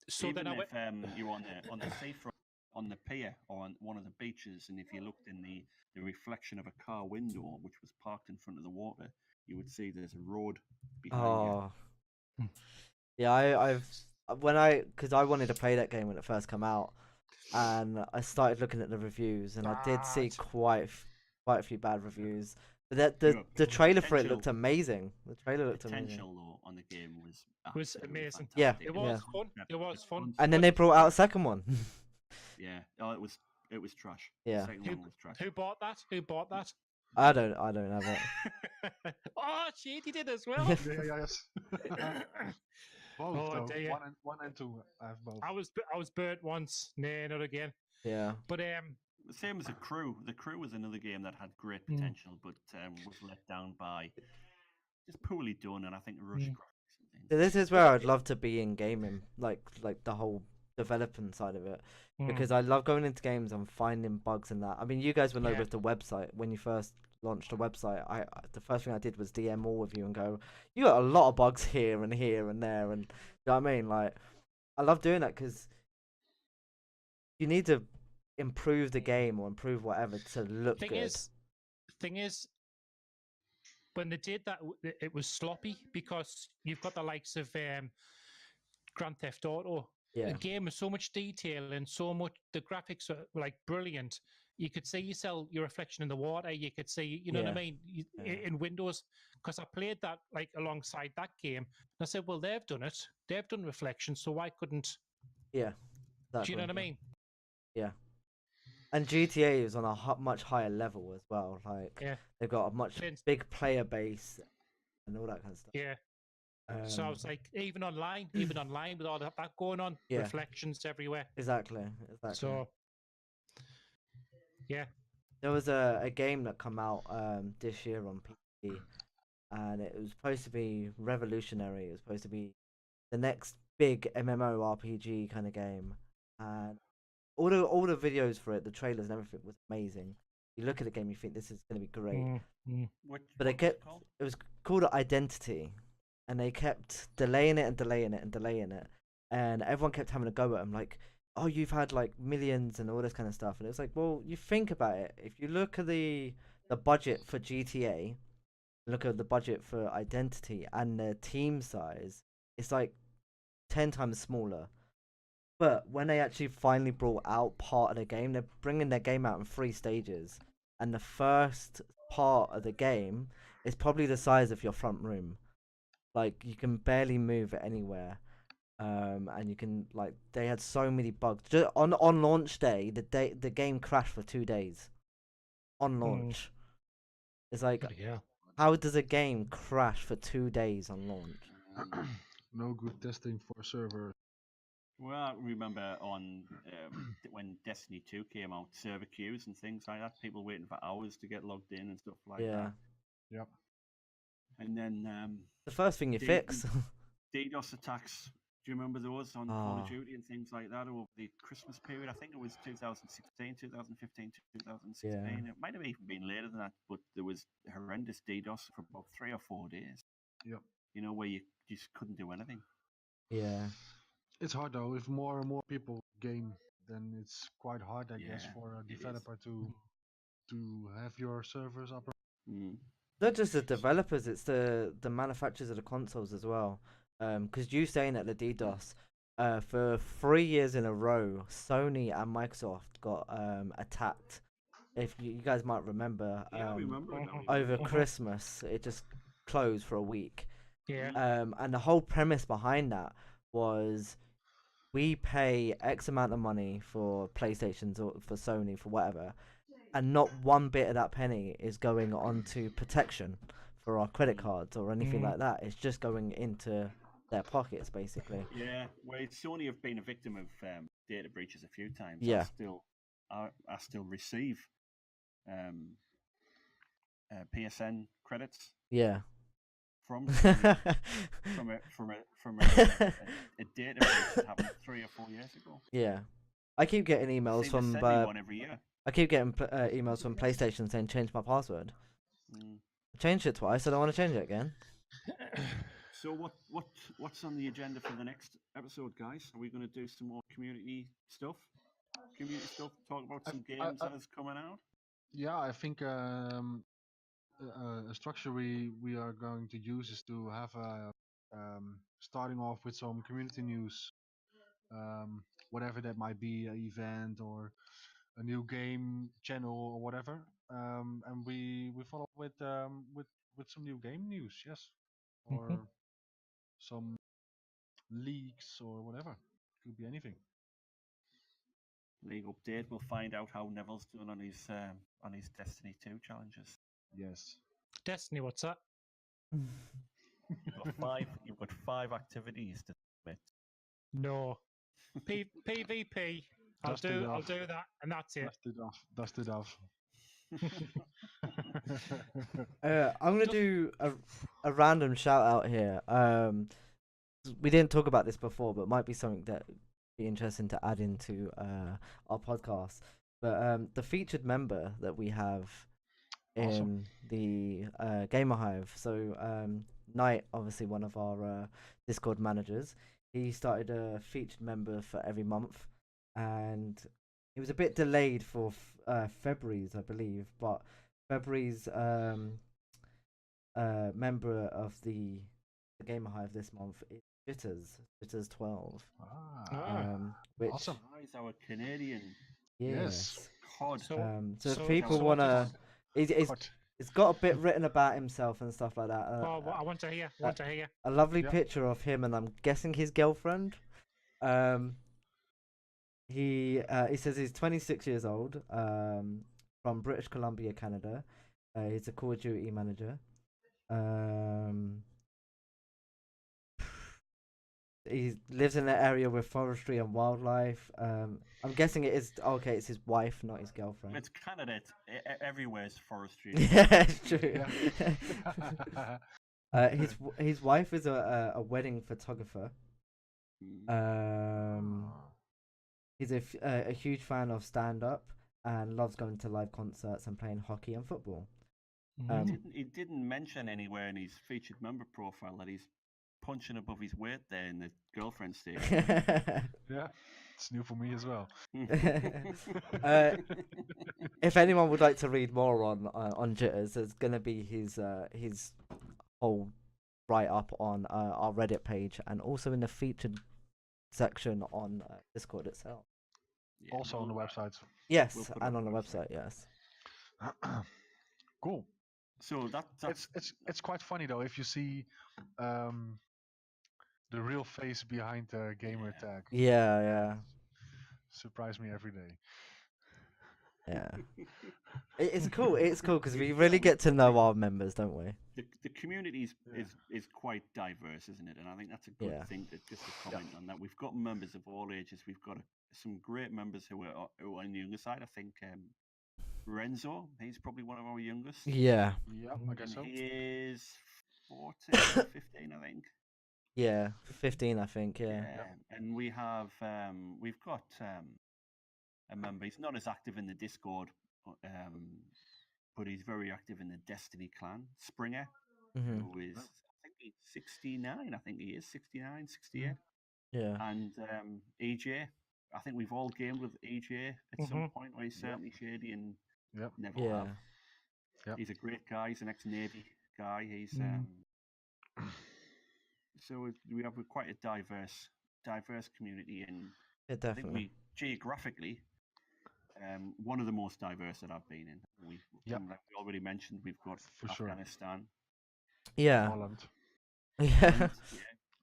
So Even then if you're on the seafront, on the pier, or on one of the beaches, and if you looked in the reflection of a car window which was parked in front of the water, you would see there's a road behind you. Yeah, because I wanted to play that game when it first came out, and I started looking at the reviews, and I did see quite a few bad reviews. But the trailer for it looked amazing. The trailer looked amazing. Potential though on the game was amazing. Fantastic. Yeah, It was fun. It was fun. And then they brought out a second one. Yeah. Oh, it was trash. Yeah. The second one was trash. Who bought that? I don't have it. Oh, shit, he did as well. Yes. Both, Oh, though. dear. One and two. I have both. I was burnt once. Nah, not again. Yeah. But The same as The Crew. The Crew was another game that had great potential, but was let down by just poorly done, and I think rushed graphics and things. So this is where I'd love to be in gaming, like the whole developing side of it, because I love going into games and finding bugs in that. I mean, you guys will know with the website, when you first launched a website, the first thing I did was DM all of you and go, you got a lot of bugs here and here and there, and you know what I mean? Like, I love doing that because you need to improve the game or improve whatever to look good. Thing is, when they did that, it was sloppy because you've got the likes of Grand Theft Auto. Yeah. The game with so much detail and so much, the graphics are like brilliant. You could see your reflection in the water. You could see, you know what I mean, in Windows. Because I played that like alongside that game. And I said, well, they've done it. They've done reflection, so why couldn't? Yeah. Exactly. Do you know what I mean? Yeah. And GTA is on a much higher level as well. Like, they've got a much big player base and all that kind of stuff. Yeah. So I was like, even online with all that going on, Yeah. reflections everywhere. Exactly. So, yeah. There was a game that come out this year on PC, and it was supposed to be revolutionary. It was supposed to be the next big MMORPG kind of game, and all the videos for it, the trailers and everything was amazing. You look at the game, you think this is going to be great. But they kept it was called Identity, and they kept delaying it and delaying it and delaying it, and everyone kept having a go at them like, oh, you've had like millions and all this kind of stuff, and it was like, well, you think about it. If you look at the budget for GTA, look at the budget for Identity and the team size, it's like 10 times smaller. But when they actually finally brought out part of the game, they're bringing their game out in 3 stages, and the first part of the game is probably the size of your front room. Like, you can barely move it anywhere. And you can, like, they had so many bugs. Just on launch day, the game crashed for 2 days. On launch. It's like, Yeah. how does a game crash for 2 days on launch? No good testing for server. Well, I remember on when Destiny 2 came out, server queues and things like that, people waiting for hours to get logged in and stuff like that. Yep. And then The first thing you fix. DDoS attacks. Do you remember those on Call of Duty and things like that over the Christmas period? I think it was 2016, 2015, 2016. Yeah. It might have even been later than that, but there was horrendous DDoS for about 3 or 4 days. Yep. You know, where you just couldn't do anything. Yeah. It's hard though. If more and more people game, then it's quite hard, I guess, Yeah, for a it is. developer to have your servers up. Not just the developers, it's the manufacturers of the consoles as well. Because you saying that the DDoS, for 3 years in a row, Sony and Microsoft got attacked. If you guys might remember, Yeah, I remember it. over Christmas, it just closed for a week. Yeah. And the whole premise behind that was, we pay X amount of money for PlayStations or for Sony for whatever, and not one bit of that penny is going on to protection for our credit cards or anything like that. It's just going into their pockets, basically. Yeah, well, Sony have been a victim of data breaches a few times. Yeah. I still receive PSN credits Yeah. from Sony from a data breach that happened 3 or 4 years ago. Yeah. I keep getting They emails seem to from send me one every year. I keep getting emails from PlayStation saying change my password. I changed it twice. I don't want to change it again. So what's on the agenda for the next episode, guys? Are we going to do some more community stuff? Talk about some games that is coming out. Yeah, I think a structure we are going to use is to have a starting off with some community news, whatever that might be, an event or a new game channel or whatever, and we follow with some new game news, yes, or some leaks or whatever. Could be anything. League update. We'll find out how Neville's doing on his Destiny 2 challenges. Yes. Destiny, what's that? You've got 5 activities to submit. No. PvP. I'll do that, and that's it. Dust it off. I'm gonna do a random shout out here. We didn't talk about this before, but it might be something that would be interesting to add into our podcast. But the featured member that we have in Awesome. the Gamer Hive. So Knight, obviously one of our Discord managers, he started a featured member for every month, and it was a bit delayed for February's, I believe, but February's member of the Gamer Hive this month is Jitters 12. Which Awesome. He's our Canadian yes. COD. So if people wanna, it's got a bit written about himself and stuff like that. I want to hear. A lovely picture of him, and I'm guessing his girlfriend. He says he's 26 years old, from British Columbia, Canada. He's a Call of Duty manager. he lives in an area with forestry and wildlife. I'm guessing it is okay. It's his wife, not his girlfriend. It's Canada. It's, everywhere's forestry. Yeah, it's true. Yeah. His wife is a wedding photographer. He's a huge fan of stand up and loves going to live concerts and playing hockey and football. He didn't mention anywhere in his featured member profile that he's punching above his weight there in the girlfriend stage. Yeah, it's new for me as well. If anyone would like to read more on Jitters, there's gonna be his whole write up on our Reddit page and also in the featured section on Discord itself. Yeah, Also on the website. Yes, We'll put it and on on the the website. Yes. Cool. So that's It's quite funny though if you see the real face behind the gamer tag. Yeah. Surprise me every day. Yeah. It's cool. It's cool because we really get to know our members, don't we? the community Yeah. is quite diverse, isn't it? And I think that's a good Yeah. thing to just to comment on that. We've got members of all ages. We've got some great members who are on the younger side. I think Renzo, he's probably one of our youngest. Yeah. Yeah, I guess so. He is 14, 15, I think. Yeah. 15, I think. Yeah. And we have we've got a member. He's not as active in the Discord, but he's very active in the Destiny clan. Springer, Hmm. who is I think he's 69. I think he is 69, 68. Yeah. And EJ. I think we've all gamed with EJ at some point, or he's certainly Shady and Yep. never Yeah. have. Yep. He's a great guy. He's an ex-Navy guy. He's so we have quite a diverse community, and Yeah, I think definitely. we geographically one of the most diverse that I've been in. Yep. Like we already mentioned, we've got For sure. Afghanistan, Yeah. Holland. Yeah.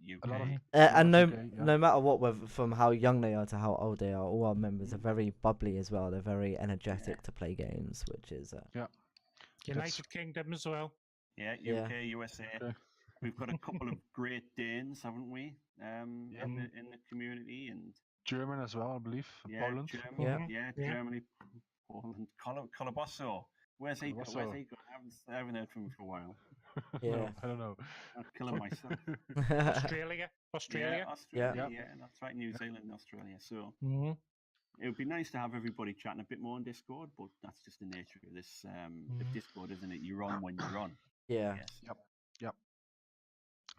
UK. A lot of And lot of UK, yeah. no matter what, whether from how young they are to how old they are, all our members are very bubbly as well. They're very energetic to play games, which is United Kingdom as well. Yeah, Yeah. UK, USA. Okay. We've got a couple of Great Danes, haven't we? In the community, and German as well, I believe. Poland. Germany, Yeah. Germany, Poland, Colabosso. Where's he gone? Where's Colabosso. he gone? I haven't heard from him for a while. Yeah. I don't know. I'm killing myself. Australia. Yeah, Australia. Yeah. Yeah, that's right. New Zealand, and Australia. So Mm-hmm. it would be nice to have everybody chatting a bit more on Discord, but that's just the nature of this of Discord, isn't it? You're on when you're on. Yeah. Yes. Yep.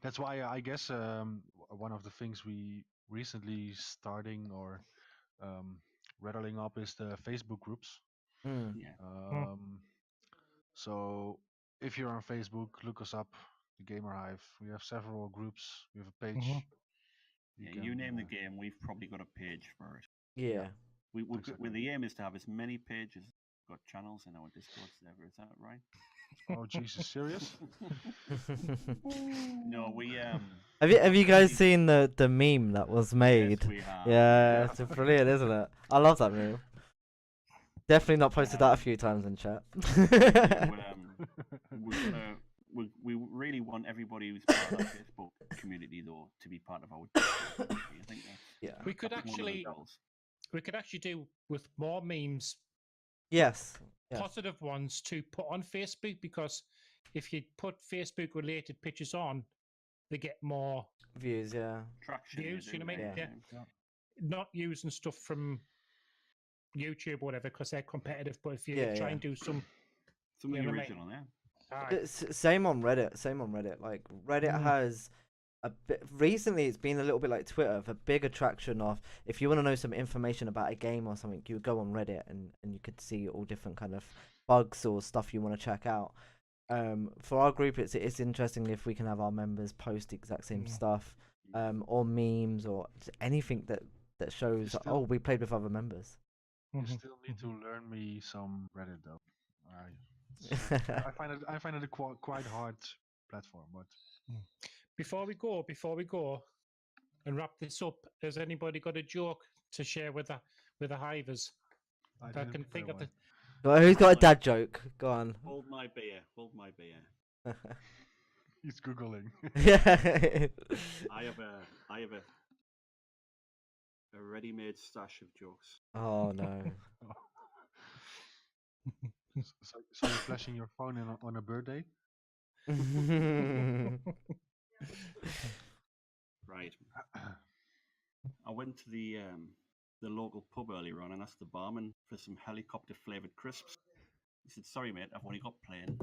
That's why I guess one of the things we recently starting or rattling up is the Facebook groups. Mm. Yeah. So if you're on Facebook, look us up, the Gamer Hive. We have several groups. We have a page. Yeah, you name the game, we've probably got a page for it. Yeah. Well, the aim is to have as many pages, got channels in our Discord server. Is that right? Oh Jesus, serious? No, we Have you guys seen the meme that was made? Yes, we have. Yeah, it's brilliant, isn't it? I love that meme. Definitely not posted that a few times in chat. We really want everybody who's part of our Facebook community, though, to be part of our Discord community. I think that's We could one of the actually goals. do with more memes, Yes. positive ones to put on Facebook, because if you put Facebook related pictures on, they get more Views, yeah. Traction, views, you know what I mean? Yeah. Not using stuff from YouTube or whatever because they're competitive, but if you Yeah, try yeah. and do some Something you know what I original, yeah. Same on Reddit. Like Reddit has a bit recently. It's been a little bit like Twitter, of a big attraction of if you want to know some information about a game or something, you go on Reddit and you could see all different kind of bugs or stuff you want to check out. For our group, it's interesting if we can have our members post the exact same stuff, or memes or anything that shows we played with other members. You still need to learn me some Reddit though. I find it a quite hard platform, but Before we go and wrap this up, has anybody got a joke to share with the hivers? I that didn't can prepare think of one. the Well, who's got a dad joke? Go on. Hold my beer. He's googling. Yeah. I have a ready-made stash of jokes. Oh no. So you're flashing your phone on a birthday? Right. I went to the local pub earlier on and asked the barman for some helicopter-flavored crisps. He said, "Sorry, mate, I've only got plain."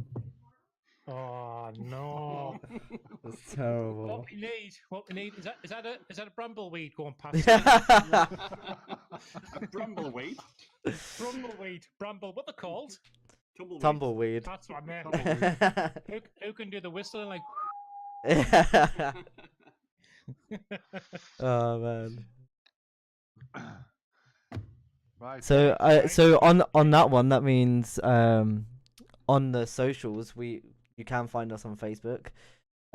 Oh no! That's terrible. What we need is that a brambleweed going past? A brambleweed, Bramble. What they're called? tumbleweed. Tumbleweed. That's what I meant. Tumbleweed. Who can do the whistling like? Oh man. Right. So thanks. so on that one, that means on the socials you can find us on Facebook.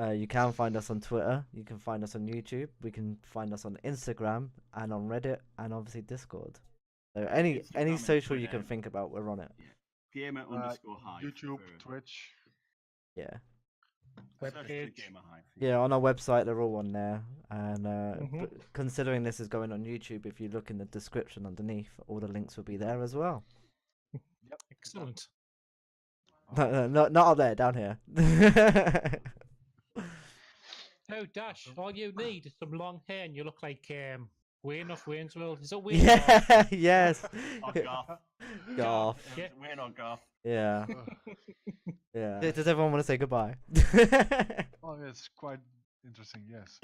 You can find us on Twitter. You can find us on YouTube. We can find us on Instagram and on Reddit and obviously Discord. So any Instagram and social you Twitter. can think about, we're on it. Gamer_Hive. YouTube, for- Twitch. Yeah. search for Webpage. Gamer Hive. Yeah, on our website they're all on there. And Mhm. but considering this is going on YouTube, if you look in the description underneath, all the links will be there as well. Yep. Excellent. No, not up there, down here. Oh, Dash! All you need is some long hair, and you look like Wayne of Wayne's World. Is it Wayne? Yeah, yes. Or Garth. Garth. Yeah. Wayne or Garth. Yeah, Ugh. yeah. Does everyone want to say goodbye? Oh, yeah, it's quite interesting. Yes.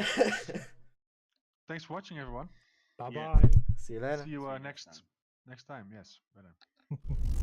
Thanks for watching, everyone. Bye Yeah. bye. See you later. See you See you next time. next time. Yes. Bye then.